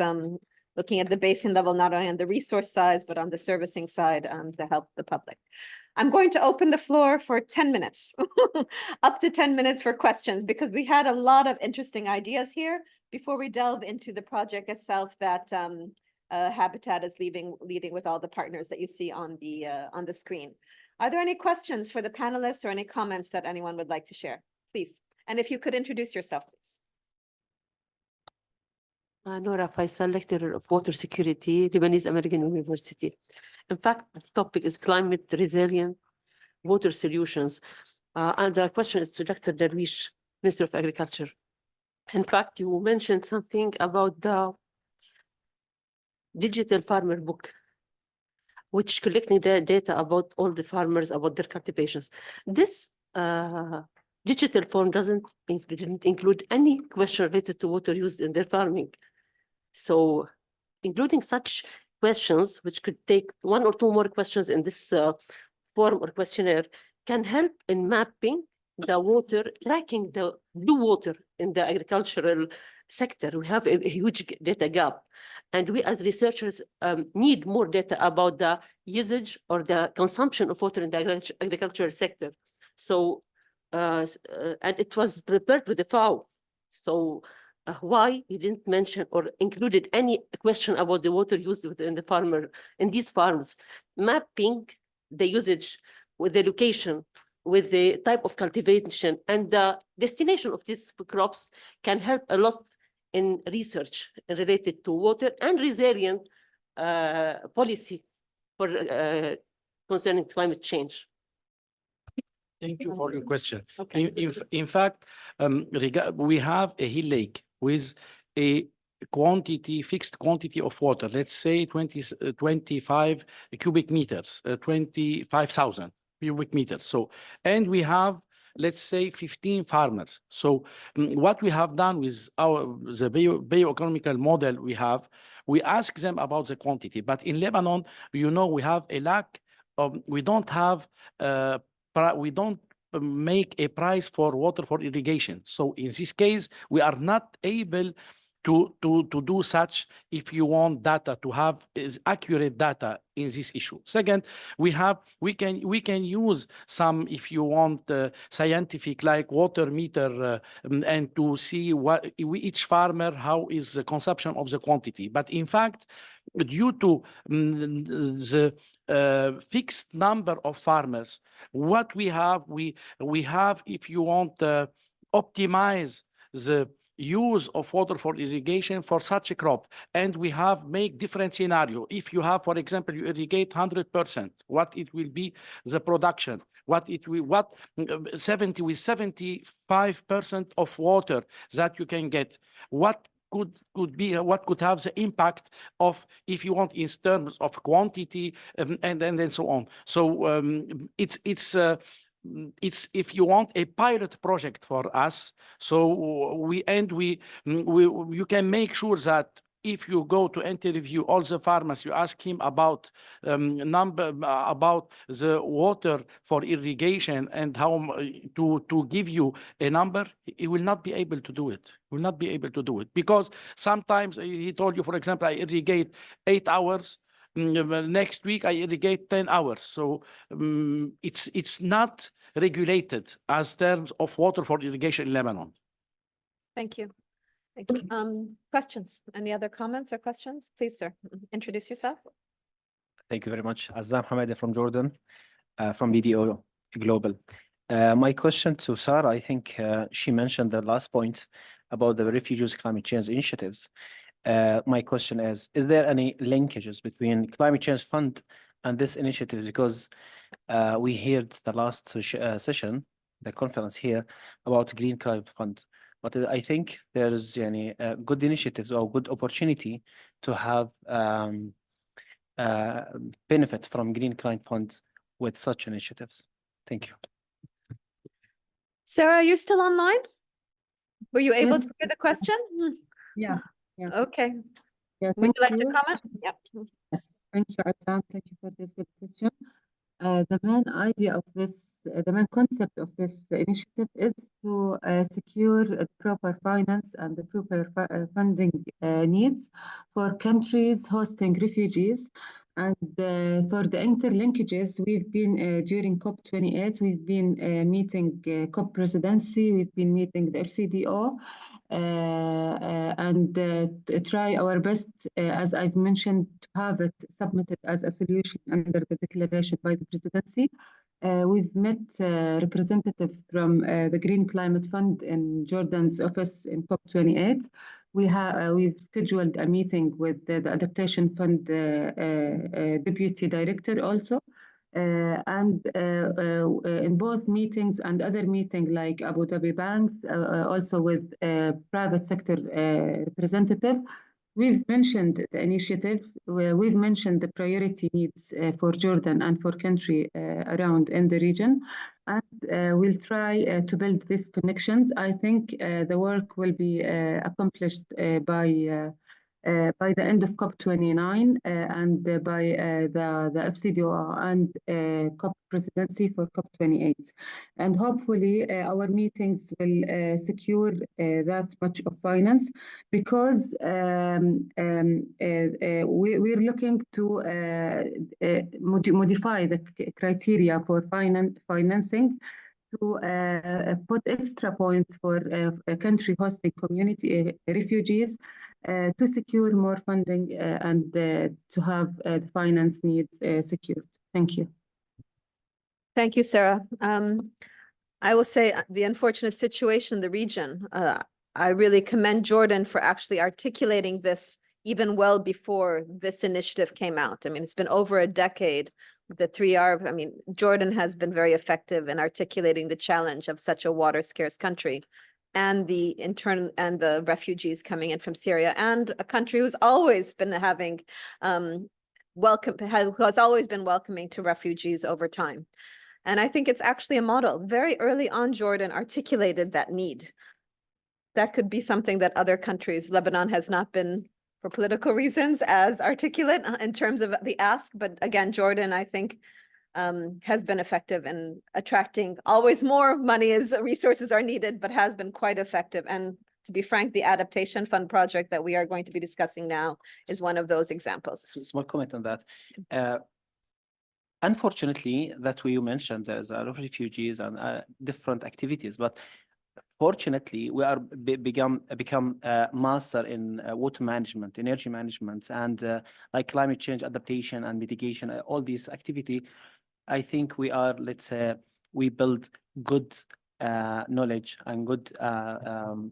looking at the basin level, not only on the resource side, but on the servicing side to help the public. I'm going to open the floor for 10 minutes, up to 10 minutes for questions, because we had a lot of interesting ideas here before we delve into the project itself that Habitat is leading with all the partners that you see on the screen. Are there any questions for the panelists or any comments that anyone would like to share? Please. And if you could introduce yourself, please. Nora Faisal, lecturer of water security, Lebanese American University. In fact, the topic is climate resilient water solutions. And the question is to Dr. Darwish, Minister of Agriculture. In fact, you mentioned something about the digital farmer book, which collecting the data about all the farmers, about their cultivations. This digital form didn't include any question related to water used in their farming. So including such questions, which could take one or two more questions in this form or questionnaire, can help in mapping the water, tracking the blue water in the agricultural sector. We have a huge data gap. And we as researchers need more data about the usage or the consumption of water in the agricultural sector. So, and it was prepared with the FAO. So why you didn't mention or included any question about the water used within the farmer in these farms, mapping the usage with the location, with the type of cultivation and the destination of these crops can help a lot in research related to water and resilient policy for concerning climate change. Thank you for your question. Okay. In fact, we have a hill lake with a fixed quantity of water, let's say 25 cubic meters, 25,000 cubic meters. So, and we have, let's say 15 farmers. So what we have done with the bioeconomical model we ask them about the quantity, but in Lebanon, you know, we have a lack of, we don't make a price for water for irrigation. So in this case, we are not able to do such if you want data to have accurate data in this issue. Second, we can use some, if you want, scientific like water meter and to see what each farmer, how is the consumption of the quantity. But in fact, due to the fixed number of farmers, what we have, if you want, optimize the use of water for irrigation for such a crop, and we have make different scenario. If you have, for example, you irrigate 100%, what it will be the production, what 75% of water that you can get, what could have the impact of, if you want, in terms of quantity and so on. So it's if you want, a pilot project for us. So you can make sure that if you go to interview all the farmers, you ask him about about the water for irrigation and how to give you a number, he will not be able to do it. Will not be able to do it because sometimes he told you, for example, I irrigate 8 hours. Next week I irrigate 10 hours. So it's not regulated as terms of water for irrigation in Lebanon. Thank you. Thank you. Questions? Any other comments or questions? Please, sir, introduce yourself. Thank you very much. Azam Hamadi from Jordan, from BDO Global. My question to Sarah, I think she mentioned the last point about the refugees climate change initiatives. My question is there any linkages between Climate Change Fund and this initiative? Because we heard the last session, the conference here, about Green Climate Fund. But I think there is good initiatives or good opportunity to have benefit from Green Climate Fund with such initiatives. Thank you. Sarah, are you still online? Were you able Yes. to hear the question? Yeah. Yeah. Okay. Yeah, Would thank you like to you. comment? Yep. Yes, thank you, Azam. Thank you for this good question. The main idea of this, the main concept of this initiative is to secure proper finance and the proper funding needs for countries hosting refugees. And for the interlinkages, we've been, during COP28, we've been meeting COP presidency, we've been meeting the FCDO, and try our best, as I've mentioned, to have it submitted as a solution under the declaration by the presidency. We've met representatives from the Green Climate Fund in Jordan's office in COP28. We've scheduled a meeting with the Adaptation Fund Deputy Director also. And in both meetings and other meetings like Abu Dhabi banks, also with private sector representative, we've mentioned the initiatives, we've mentioned the priority needs for Jordan and for country around in the region. And we'll try to build these connections. I think the work will be accomplished by the end of COP29 and by the FCDO and COP presidency for COP28. And hopefully our meetings will secure that much of finance, because we're looking to modify the criteria for financing to put extra points for a country hosting community refugees to secure more funding and to have the finance needs secured. Thank you. Thank you, Sarah. I will say the unfortunate situation in the region, I really commend Jordan for actually articulating this even well before this initiative came out. I mean, it's been over a decade. The 3R, I mean, Jordan has been very effective in articulating the challenge of such a water scarce country and the refugees coming in from Syria, and a country who's always been having who has always been welcoming to refugees over time. And I think it's actually a model. Very early on, Jordan articulated that need. That could be something that other countries, Lebanon has not been, for political reasons, as articulate in terms of the ask. But again, Jordan, I think, has been effective in attracting always more money as resources are needed, but has been quite effective. And to be frank, the Adaptation Fund project that we are going to be discussing now is one of those examples. Small comment on that. Unfortunately, that you mentioned, there's a lot of refugees and different activities, but fortunately, we are become master in water management, energy management, and like climate change adaptation and mitigation, all these activity. I think we are, let's say, we build good knowledge and good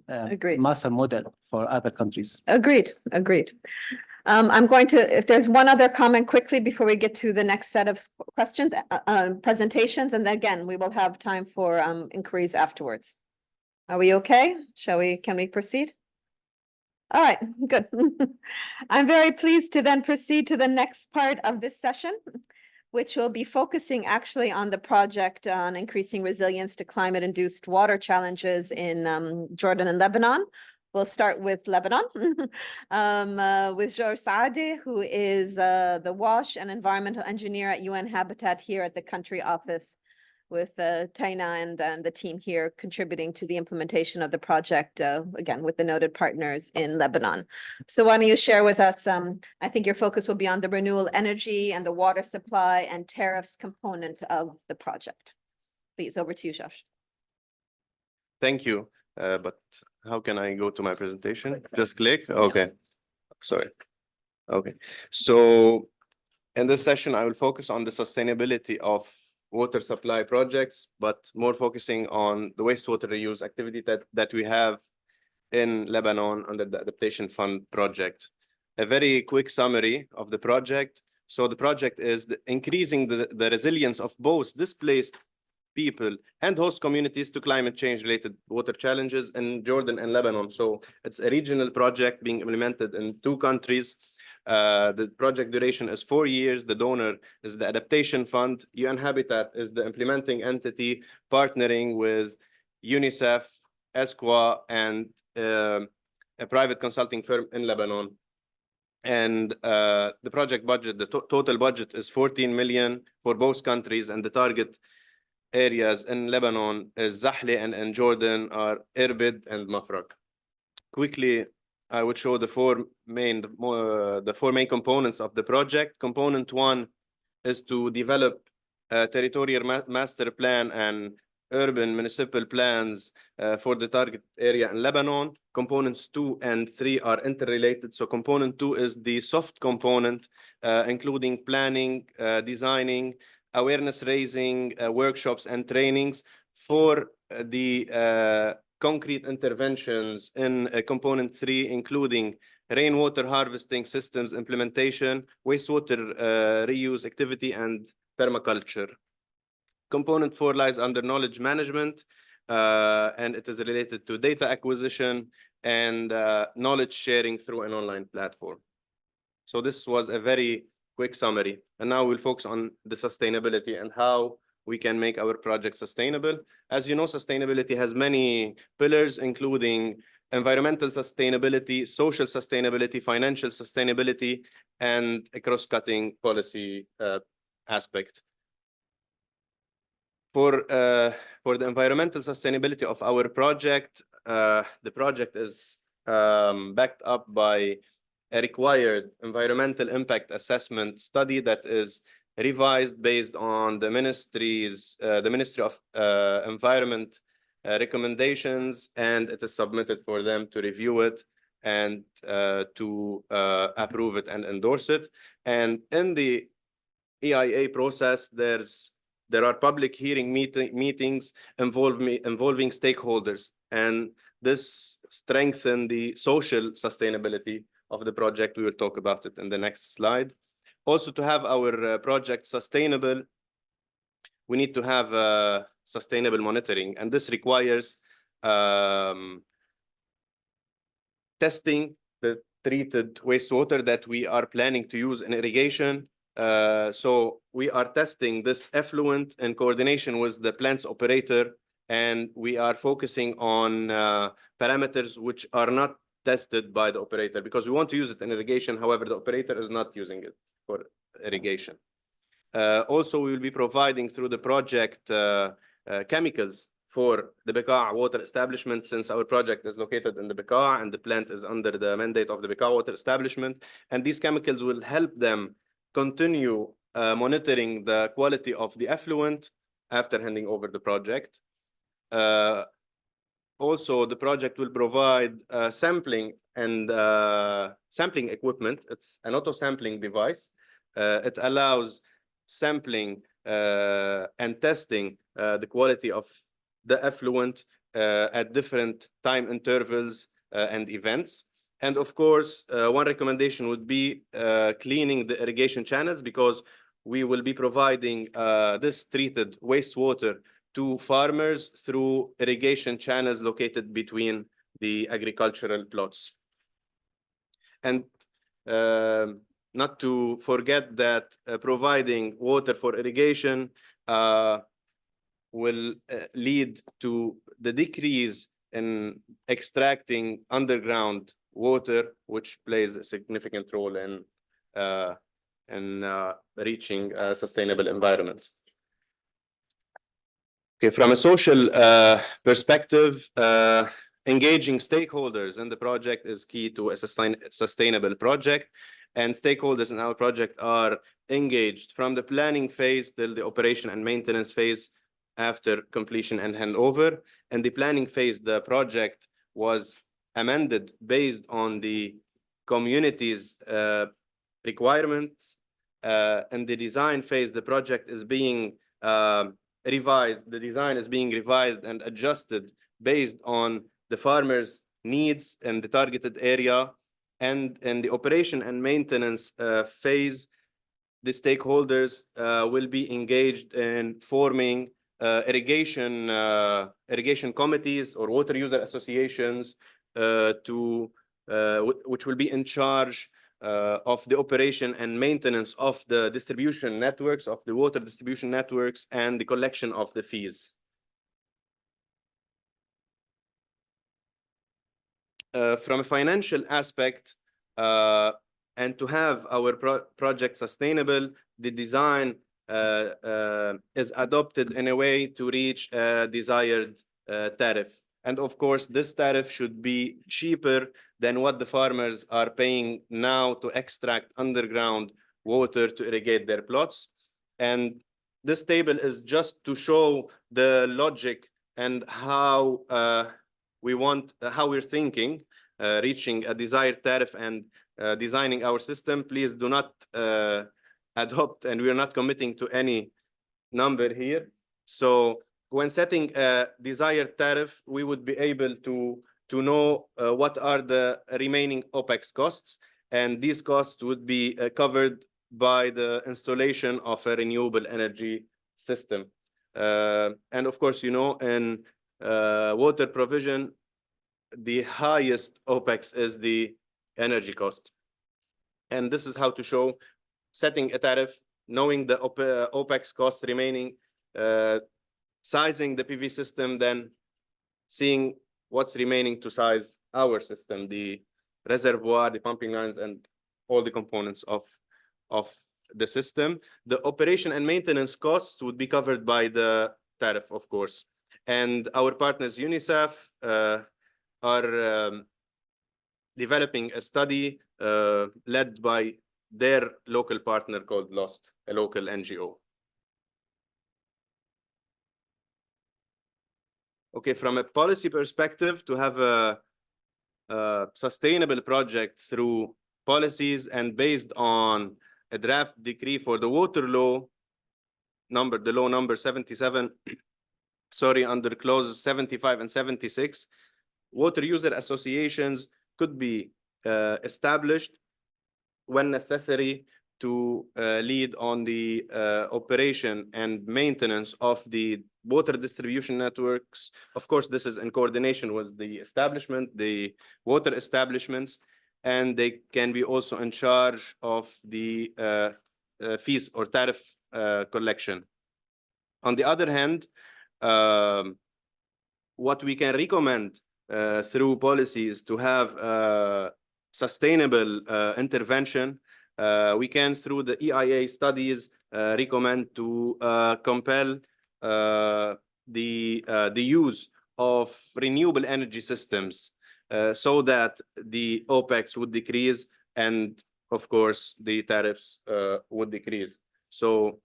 Agreed. master model for other countries. Agreed, agreed. I'm going to, if there's one other comment quickly before we get to the next set of questions, presentations, and then again, we will have time for inquiries afterwards. Are we okay? Can we proceed? All right, good. I'm very pleased to then proceed to the next part of this session, which will be focusing actually on the project on increasing resilience to climate-induced water challenges in Jordan and Lebanon. We'll start with Lebanon with Jordan Saadi, who is the WASH and environmental engineer at UN Habitat here at the country office, with Taina and the team here contributing to the implementation of the project, again, with the noted partners in Lebanon. So why don't you share with us, I think your focus will be on the renewable energy and the water supply and tariffs component of the project. Please, over to you, Josh. Thank you. But how can I go to my presentation? Just click? Okay. Sorry. Okay. So in this session, I will focus on the sustainability of water supply projects, but more focusing on the wastewater reuse activity that we have in Lebanon under the Adaptation Fund project. A very quick summary of the project. So the project is increasing the resilience of both displaced people and host communities to climate change related water challenges in Jordan and Lebanon. So it's a regional project being implemented in 2 countries. The project duration is 4 years. The donor is the Adaptation Fund. UN Habitat is the implementing entity, partnering with UNICEF, ESCWA, and a private consulting firm in Lebanon. And the project budget, the total budget is 14 million for both countries, and the target areas in Lebanon is Zahle and Jordan are Irbid and Mafraq. Quickly, I would show the four main components of the project. Component one is to develop a territorial master plan and urban municipal plans for the target area in Lebanon. Components 2 and 3 are interrelated. So component 2 is the soft component, including planning, designing, awareness raising, workshops and trainings for the concrete interventions in component 3, including rainwater harvesting systems implementation, wastewater reuse activity, and permaculture. Component 4 lies under knowledge management, and it is related to data acquisition and knowledge sharing through an online platform. So this was a very quick summary. And now we'll focus on the sustainability and how we can make our project sustainable. As you know, sustainability has many pillars, including environmental sustainability, social sustainability, financial sustainability, and a cross-cutting policy aspect. For the environmental sustainability of our project, the project is backed up by a required environmental impact assessment study that is revised based on the Ministry of Environment recommendations, and it is submitted for them to review it and to approve it and endorse it. And in the EIA process, there are public hearing meetings involving stakeholders, and this strengthens the social sustainability of the project. We will talk about it in the next slide. Also, to have our project sustainable, we need to have sustainable monitoring, and this requires testing the treated wastewater that we are planning to use in irrigation. So we are testing this effluent in coordination with the plant's operator, and we are focusing on parameters which are not tested by the operator, because we want to use it in irrigation. However, the operator is not using it for irrigation. Also, we will be providing through the project chemicals for the Bekaa water establishment, since our project is located in the Bekaa and the plant is under the mandate of the Bekaa water establishment. And these chemicals will help them continue monitoring the quality of the effluent after handing over the project. Also, the project will provide sampling and sampling equipment. It's an auto-sampling device. It allows sampling and testing the quality of the effluent at different time intervals and events. And of course, one recommendation would be cleaning the irrigation channels, because we will be providing this treated wastewater to farmers through irrigation channels located between the agricultural plots. And not to forget that providing water for irrigation will lead to the decrease in extracting underground water, which plays a significant role in reaching a sustainable environment. Okay, from a social perspective, engaging stakeholders in the project is key to a sustainable project. And stakeholders in our project are engaged from the planning phase till the operation and maintenance phase after completion and handover. And the planning phase, the project was amended based on the community's requirements. In the design phase, the project is being revised. The design is being revised and adjusted based on the farmers' needs in the targeted area. And in the operation and maintenance phase, the stakeholders will be engaged in forming irrigation committees or water user associations which will be in charge of the operation and maintenance of the distribution networks, of the water distribution networks, and the collection of the fees. From a financial aspect, and to have our project sustainable, the design is adopted in a way to reach a desired tariff. And of course, this tariff should be cheaper than what the farmers are paying now to extract underground water to irrigate their plots. And this table is just to show the logic and how how we're thinking, reaching a desired tariff and designing our system. Please do not adopt, and we are not committing to any number here. So when setting a desired tariff, we would be able to know what are the remaining OPEX costs, and these costs would be covered by the installation of a renewable energy system. And of course, you know, in water provision, the highest OPEX is the energy cost. And this is how to show setting a tariff, knowing the OPEX costs remaining, sizing the PV system, then seeing what's remaining to size our system, the reservoir, the pumping lines, and all the components of the system. The operation and maintenance costs would be covered by the tariff, of course. And our partners, UNICEF, are developing a study led by their local partner called LOST, a local NGO. Okay, from a policy perspective, to have a sustainable project through policies and based on a draft decree for the water law number, the law number 77, sorry, under clauses 75 and 76, water user associations could be established when necessary to lead on the operation and maintenance of the water distribution networks. Of course, this is in coordination with the establishment, the water establishments, and they can be also in charge of the fees or tariff collection. On the other hand, what we can recommend through policies to have sustainable intervention, we can, through the EIA studies, recommend to compel the use of renewable energy systems so that the OPEX would decrease and, of course, the tariffs would decrease. So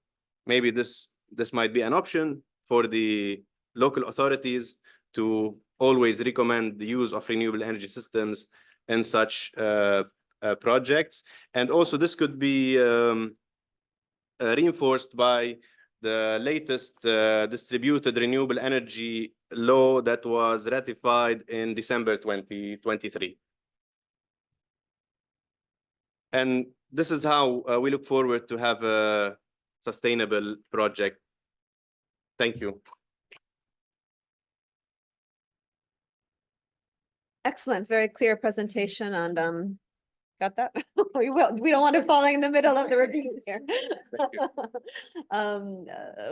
maybe this might be an option for the local authorities to always recommend the use of renewable energy systems in such projects. And also this could be reinforced by the latest distributed renewable energy law that was ratified in December 2023. And this is how we look forward to have a sustainable project. Thank you. Excellent, very clear presentation, and got that? We don't want to fall in the middle of the review here.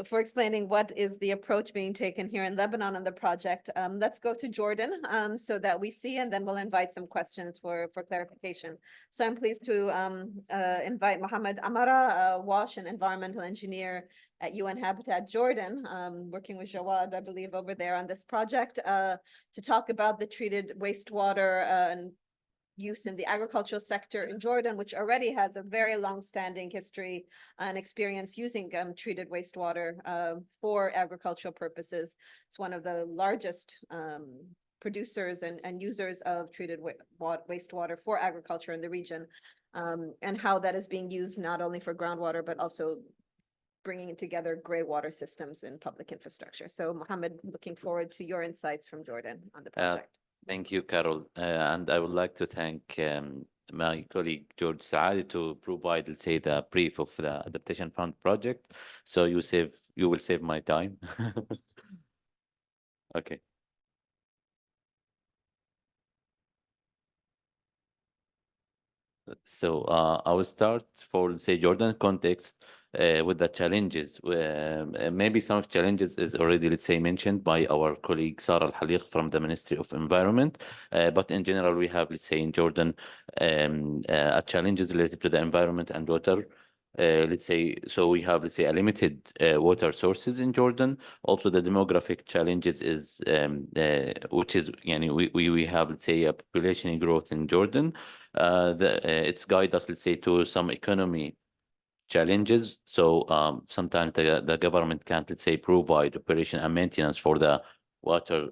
For explaining what is the approach being taken here in Lebanon on the project. Let's go to Jordan so that we see, and then we'll invite some questions for clarification. So I'm pleased to invite Mohammed Amara, WASH, an environmental engineer at UN Habitat Jordan, working with Jawad, I believe, over there on this project, to talk about the treated wastewater and use in the agricultural sector in Jordan, which already has a very long-standing history and experience using treated wastewater for agricultural purposes. It's one of the largest producers and users of treated wastewater for agriculture in the region, and how that is being used not only for groundwater, but also bringing together gray water systems in public infrastructure. So Mohammed, looking forward to your insights from Jordan on the project. Thank you, Carol. And I would like to thank my colleague George Saadi to provide, let's say, the brief of the Adaptation Fund project. So you will save my time. Okay. So I will start for, let's say, Jordan context. with the challenges. Maybe some of challenges is already, let's say, mentioned by our colleague Sarah Al-Haliq from the Ministry of Environment. But in general, we have, let's say, in Jordan, challenges related to the environment and water. Let's say, so we have, let's say, a limited water sources in Jordan. Also, the demographic challenges is, which is, we have, let's say, a population growth in Jordan. It's guide us, let's say, to some economy challenges. So sometimes the government can't, let's say, provide operation and maintenance for the water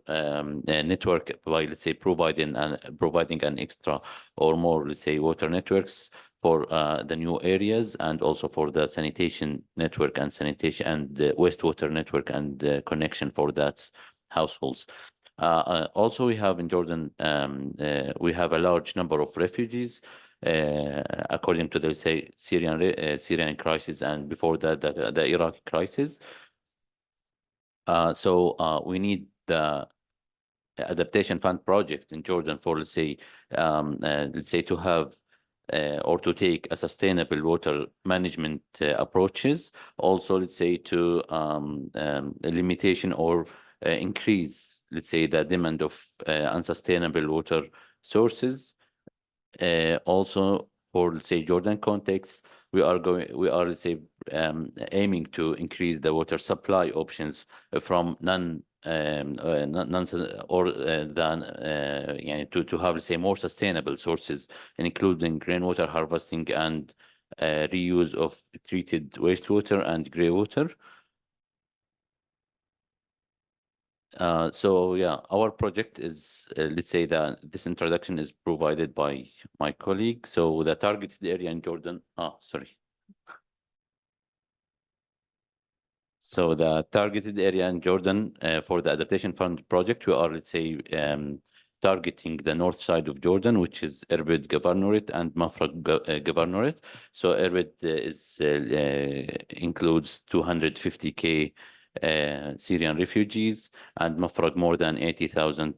network by, let's say, providing an extra or more, let's say, water networks for the new areas, and also for the sanitation network and sanitation and wastewater network and connection for that households. Also, we have in Jordan, we have a large number of refugees, according to the, let's say, Syrian crisis, and before that, the Iraqi crisis. So we need the Adaptation Fund project in Jordan for, let's say, to have or to take a sustainable water management approaches. Also, let's say, to a limitation or increase, let's say, the demand of unsustainable water sources. Also, for, let's say, Jordan context, we are, let's say, aiming to increase the water supply options from to have, let's say, more sustainable sources, including rainwater harvesting and reuse of treated wastewater and grey water. So yeah, our project is, let's say, that this introduction is provided by my colleague. So the targeted area in Jordan, sorry. So the targeted area in Jordan for the Adaptation Fund project, we are, let's say, targeting the north side of Jordan, which is Irbid Governorate and Mafraq Governorate. So Irbid includes 250K Syrian refugees, and Mafraq more than 80,000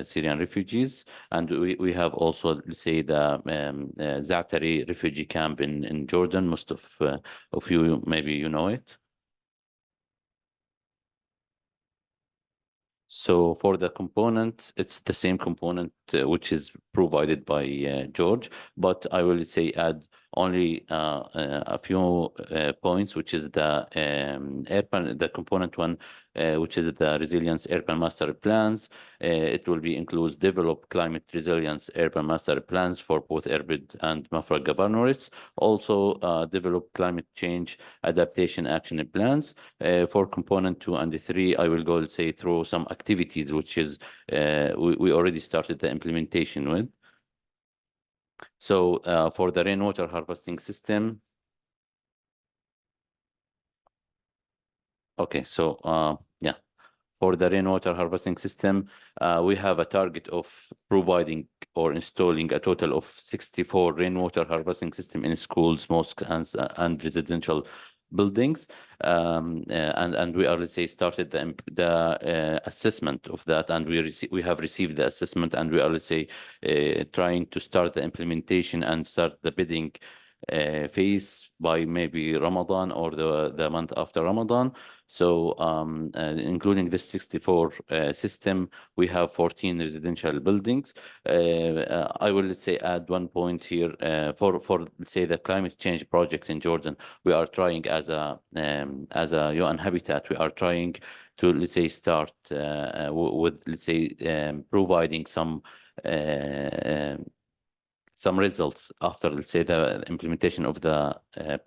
Syrian refugees. And we have also, let's say, the Zaatari refugee camp in Jordan. Most of you, maybe you know it. So for the component, it's the same component which is provided by George, but I will say add only a few points, which is the the component one, which is the resilience urban master plans. It will be includes develop climate resilience urban master plans for both Irbid and Mafraq governorates. Also develop climate change adaptation action plans. For component 2 and 3, I will go, let's say, through some activities, which is we already started the implementation with. So for the rainwater harvesting system. Okay, so yeah, for the rainwater harvesting system, we have a target of providing or installing a total of 64 rainwater harvesting system in schools, mosques, and residential buildings. And we are, let's say, started the assessment of that, and we have received the assessment, and we are, let's say, trying to start the implementation and start the bidding phase by maybe Ramadan or the month after Ramadan. So including this 64 system, we have 14 residential buildings. I will, let's say, add one point here for let's say, the climate change project in Jordan. We are trying as a UN Habitat, we are trying to, let's say, start with, let's say, providing some results after, let's say, the implementation of the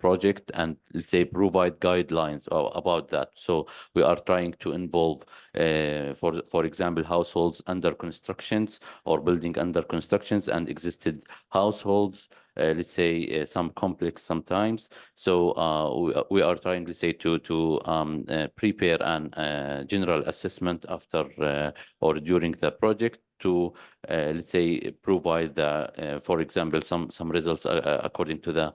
project, and, let's say, provide guidelines about that. So we are trying to involve, for example, households under constructions or building under constructions and existed households, let's say, some complex sometimes. So we are trying, let's say, to prepare an general assessment after or during the project to, let's say, provide the, for example, some results according to the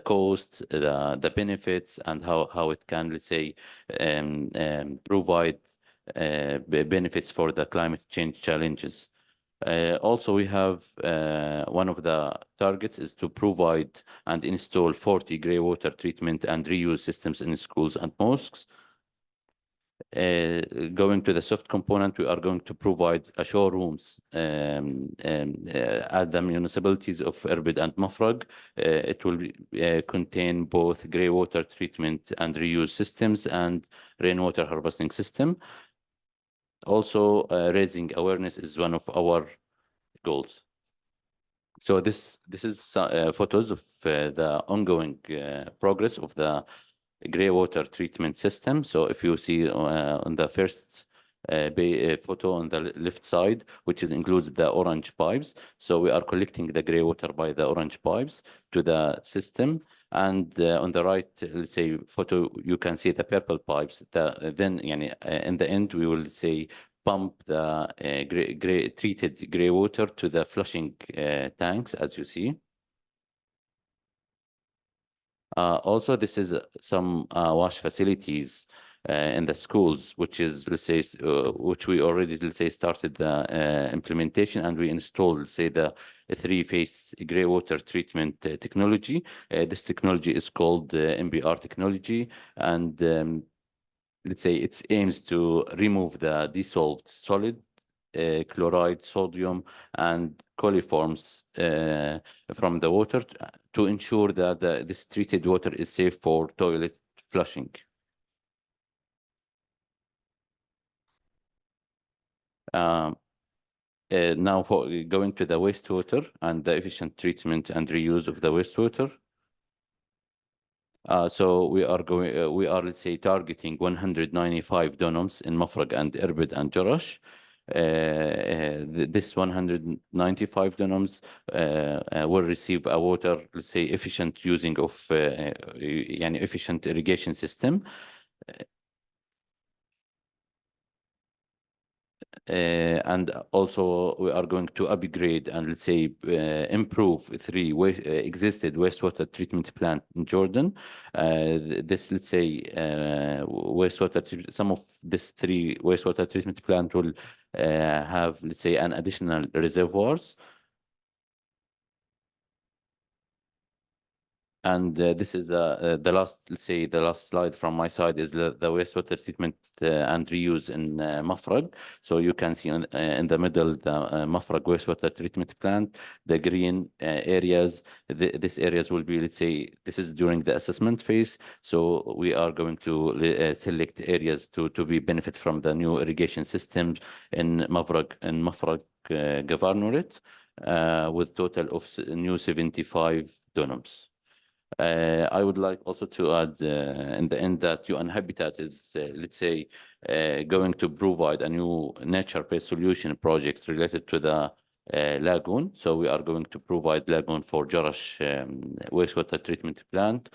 cost, the benefits, and how it can, let's say, provide benefits for the climate change challenges. Also, we have one of the targets is to provide and install 40 grey water treatment and reuse systems in schools and mosques. Going to the soft component, we are going to provide showrooms at the municipalities of Irbid and Mafraq. It will contain both grey water treatment and reuse systems and rainwater harvesting system. Also, raising awareness is one of our goals. So this is photos of the ongoing progress of the grey water treatment system. So if you see on the first photo on the left side, which includes the orange pipes. So we are collecting the grey water by the orange pipes to the system. And on the right, let's say photo, you can see the purple pipes. Then in the end, we will say pump the treated grey water to the flushing tanks, as you see. Also, this is some wash facilities in the schools, which is, let's say, which we already, let's say, started the implementation, and we installed, let's say, the three-phase grey water treatment technology. This technology is called MBR technology, and let's say it aims to remove the dissolved solid, chloride, sodium, and coliforms from the water to ensure that this treated water is safe for toilet flushing. Now for going to the wastewater and the efficient treatment and reuse of the wastewater. So we are, let's say, targeting 195 dunums in Mafraq and Irbid and Jarash. This 195 dunums will receive a water, let's say, efficient using of efficient irrigation system. And also we are going to upgrade and, let's say, improve three existed wastewater treatment plant in Jordan. This, let's say, some of this three wastewater treatment plant will have, let's say, an additional reservoirs. And this is the last, let's say, the last slide from my side is the wastewater treatment and reuse in Mafraq. So you can see in the middle, the Mafraq wastewater treatment plant, the green areas. These areas will be, let's say, this is during the assessment phase. So we are going to select areas to be benefit from the new irrigation systems in Mafraq Governorate with total of new 75 dunums. I would like also to add in the end that UN Habitat is, let's say, going to provide a new nature-based solution project related to the lagoon. So we are going to provide lagoon for Jarash wastewater treatment plant,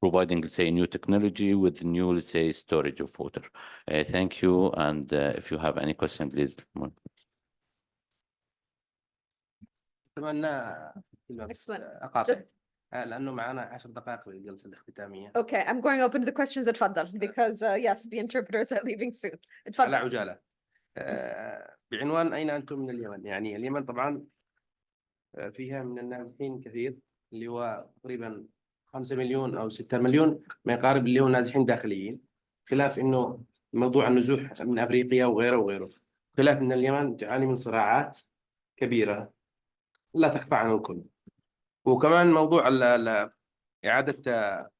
providing, let's say, new technology with new, let's say, storage of water. Thank you. And if you have any question, please. Excellent. أقاطع لأنه معنا 10 دقائق للجلسة الاختتامية. Okay, I'm going open to the questions اتفضل because yes, the interpreters are leaving soon. على اتفضل. عجالة. بعنوان أين أنتم من اليمن؟ يعني اليمن طبعا فيها من النازحين كثير اللي هو تقريبا 5 مليون أو 6 مليون ما يقارب اللي هو نازحين داخليين. خلاف إنه موضوع النزوح من أفريقيا وغيره وغيره. خلاف إن اليمن تعاني من صراعات كبيرة لا تخفى عن الكل. وكمان موضوع إعادة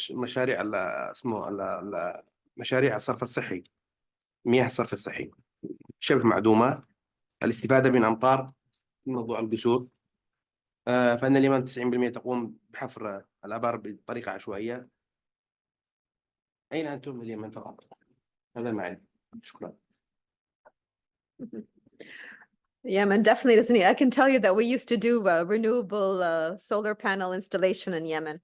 مشاريع اسمه مشاريع الصرف الصحي، مياه الصرف الصحي شبه معدومة. الاستفادة من أمطار موضوع الجسور، فإن اليمن 90% تقوم بحفر الآبار بطريقة عشوائية. أين أنتم من اليمن فقط؟ هذا ما عندي. شكرا. Yemen definitely doesn't need. I can tell you that we used to do renewable solar panel installation in Yemen.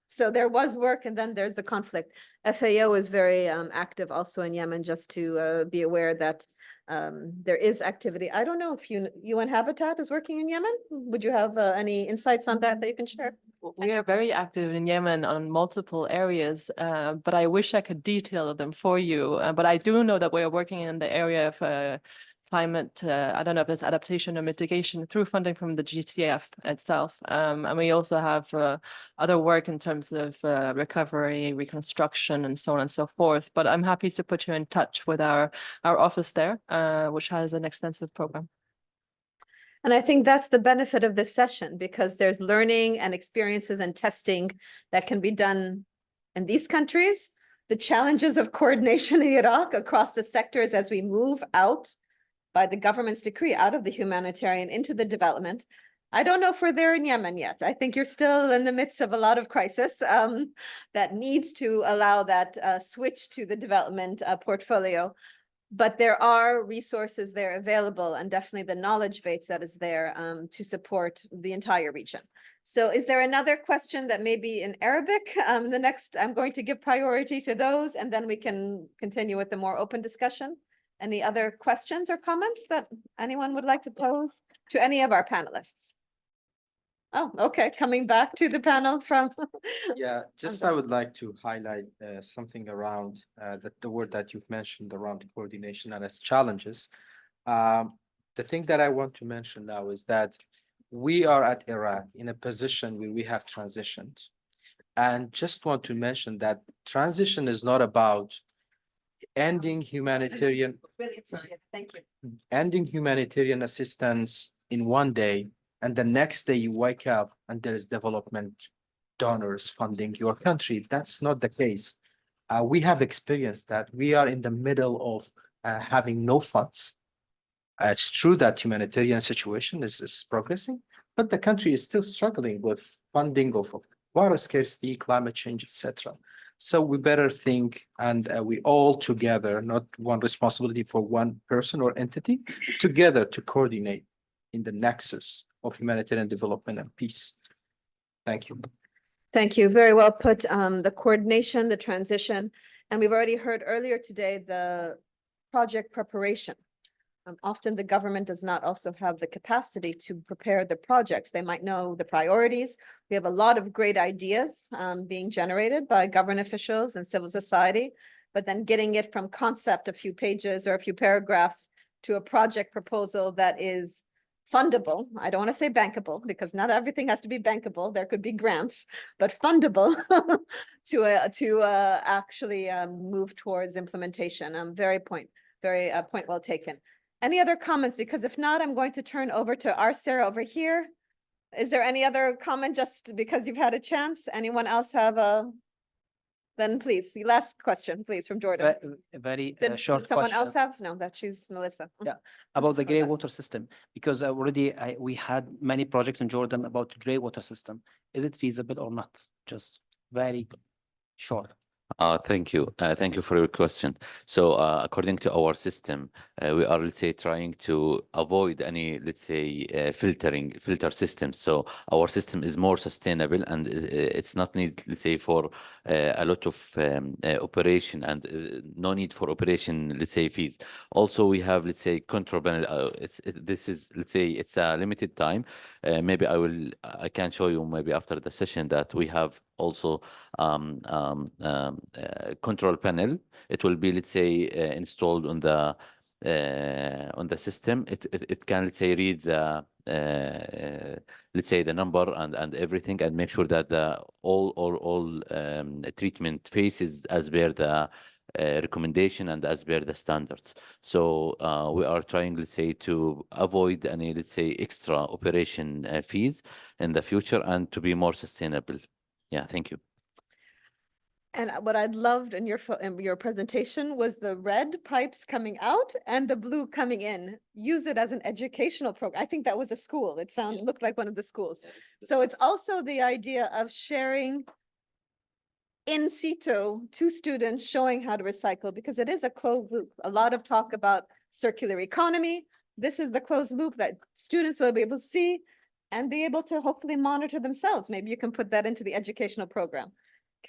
So there was work, and then there's the conflict. FAO is very active also in Yemen, just to be aware that there is activity. I don't know if UN Habitat is working in Yemen. Would you have any insights on that you can share? We are very active in Yemen on multiple areas, but I wish I could detail them for you. But I do know that we are working in the area of climate, I don't know if it's adaptation or mitigation through funding from the GTF itself. And we also have other work in terms of recovery, reconstruction, and so on and so forth. But I'm happy to put you in touch with our office there, which has an extensive program. And I think that's the benefit of this session, because there's learning and experiences and testing that can be done in these countries. The challenges of coordination in Iraq across the sectors as we move out by the government's decree out of the humanitarian into the development. I don't know if we're there in Yemen yet. I think you're still in the midst of a lot of crisis that needs to allow that switch to the development portfolio. But there are resources there available, and definitely the knowledge base that is there to support the entire region. So is there another question that may be in Arabic? The next, I'm going to give priority to those, and then we can continue with the more open discussion. Any other questions or comments that anyone would like to pose to any of our panelists? Oh, okay, coming back to the panel from. Yeah, just I would like to highlight something around the word that you've mentioned around coordination and its challenges. The thing that I want to mention now is that we are at Iraq in a position where we have transitioned. And just want to mention that transition is not about ending humanitarian, Really appreciate it. Thank you. ending humanitarian assistance in one day, and the next day you wake up and there is development donors funding your country. That's not the case. We have experienced that. We are in the middle of having no funds. It's true that humanitarian situation is progressing, but the country is still struggling with funding of water scarcity, climate change, etc. So we better think, and we all together, not one responsibility for one person or entity, together to coordinate in the nexus of humanitarian development and peace. Thank you. Thank you. Very well put. The coordination, the transition, and we've already heard earlier today the project preparation. Often the government does not also have the capacity to prepare the projects. They might know the priorities. We have a lot of great ideas being generated by government officials and civil society, but then getting it from concept, a few pages or a few paragraphs, to a project proposal that is fundable. I don't want to say bankable, because not everything has to be bankable. There could be grants, but fundable to actually move towards implementation. Very point well taken. Any other comments? Because if not, I'm going to turn over to our Sarah over here. Is there any other comment, just because you've had a chance? Anyone else have a? Then please, the last question, please, from Jordan. Very Did short someone question. else have? No, that she's Melissa. Yeah, about the gray water system, because already we had many projects in Jordan about gray water system. Is it feasible or not? Just very short. Thank you. Thank you for your question. So according to our system, we are, let's say, trying to avoid any, let's say, filter systems. So our system is more sustainable, and it's not need, let's say, for a lot of operation, and no need for operation, let's say, fees. Also, we have, let's say, control panel. This is, let's say, it's a limited time. Maybe I can show you maybe after the session that we have also control panel. It will be, let's say, installed on the system. It can, let's say, read the let's say the number and everything, and make sure that all treatment phases as per the recommendation and as per the standards. So we are trying, let's say, to avoid any, let's say, extra operation fees in the future, and to be more sustainable. Yeah, thank you. And what I loved in your presentation was the red pipes coming out and the blue coming in. Use it as an educational program. I think that was a school. It looked like one of the schools. So it's also the idea of sharing in situ to students, showing how to recycle, because it is a closed loop. A lot of talk about circular economy. This is the closed loop that students will be able to see and be able to hopefully monitor themselves. Maybe you can put that into the educational program.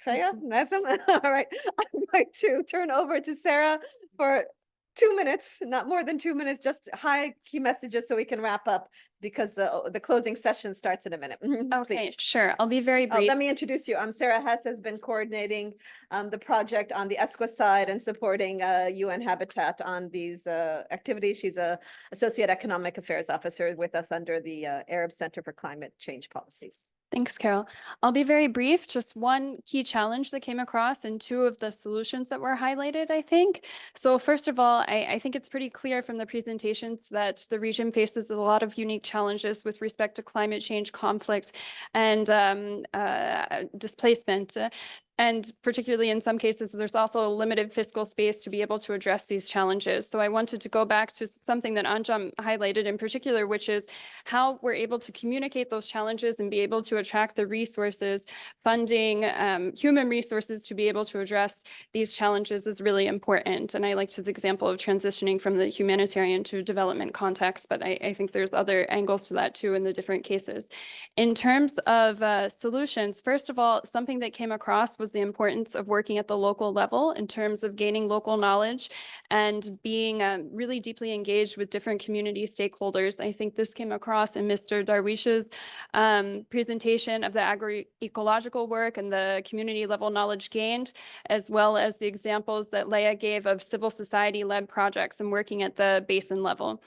Kaya, Nazim? All right, I'm going to turn over to Sarah for 2 minutes, not more than 2 minutes, just high key messages so we can wrap up because the closing session starts in a minute. Okay, Please. sure. I'll be very brief. Let me introduce you. Sarah Hess has been coordinating the project on the ESCWA side and supporting UN Habitat on these activities. She's a Associate Economic Affairs Officer with us under the Arab Center for Climate Change Policies. Thanks, Carol. I'll be very brief. Just one key challenge that came across and two of the solutions that were highlighted, I think. So first of all, I think it's pretty clear from the presentations that the region faces a lot of unique challenges with respect to climate change, conflict, and displacement. And particularly in some cases, there's also a limited fiscal space to be able to address these challenges. So I wanted to go back to something that Anjum highlighted in particular, which is how we're able to communicate those challenges and be able to attract the resources, funding, human resources to be able to address these challenges is really important. And I liked his example of transitioning from the humanitarian to development context, but I think there's other angles to that too in the different cases. In terms of solutions, first of all, something that came across was the importance of working at the local level in terms of gaining local knowledge and being really deeply engaged with different community stakeholders. I think this came across in Mr. Darwish's presentation of the agroecological work and the community level knowledge gained, as well as the examples that Leah gave of civil society-led projects and working at the basin level.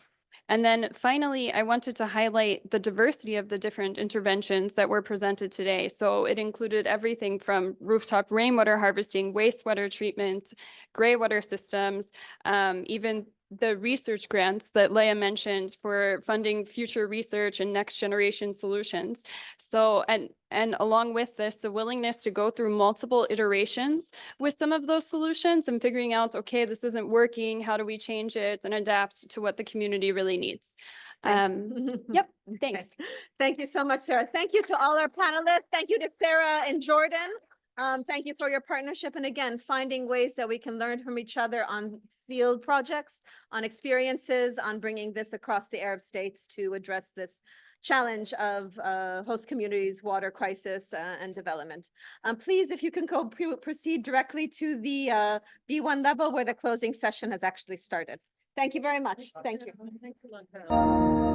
And then finally, I wanted to highlight the diversity of the different interventions that were presented today. So it included everything from rooftop rainwater harvesting, wastewater treatment, gray water systems, even the research grants that Leah mentioned for funding future research and next generation solutions. So, and along with this, the willingness to go through multiple iterations with some of those solutions and figuring out, okay, this isn't working, how do we change it and adapt to what the community really needs? Yep, thanks. Thank you so much, Sarah. Thank you to all our panelists. Thank you to Sarah and Jordan. Thank you for your partnership. And again, finding ways that we can learn from each other on field projects, on experiences, on bringing this across the Arab states to address this challenge of host communities, water crisis, and development. Please, if you can go proceed directly to the B1 level where the closing session has actually started. Thank you very much. Thank you. Thanks a lot.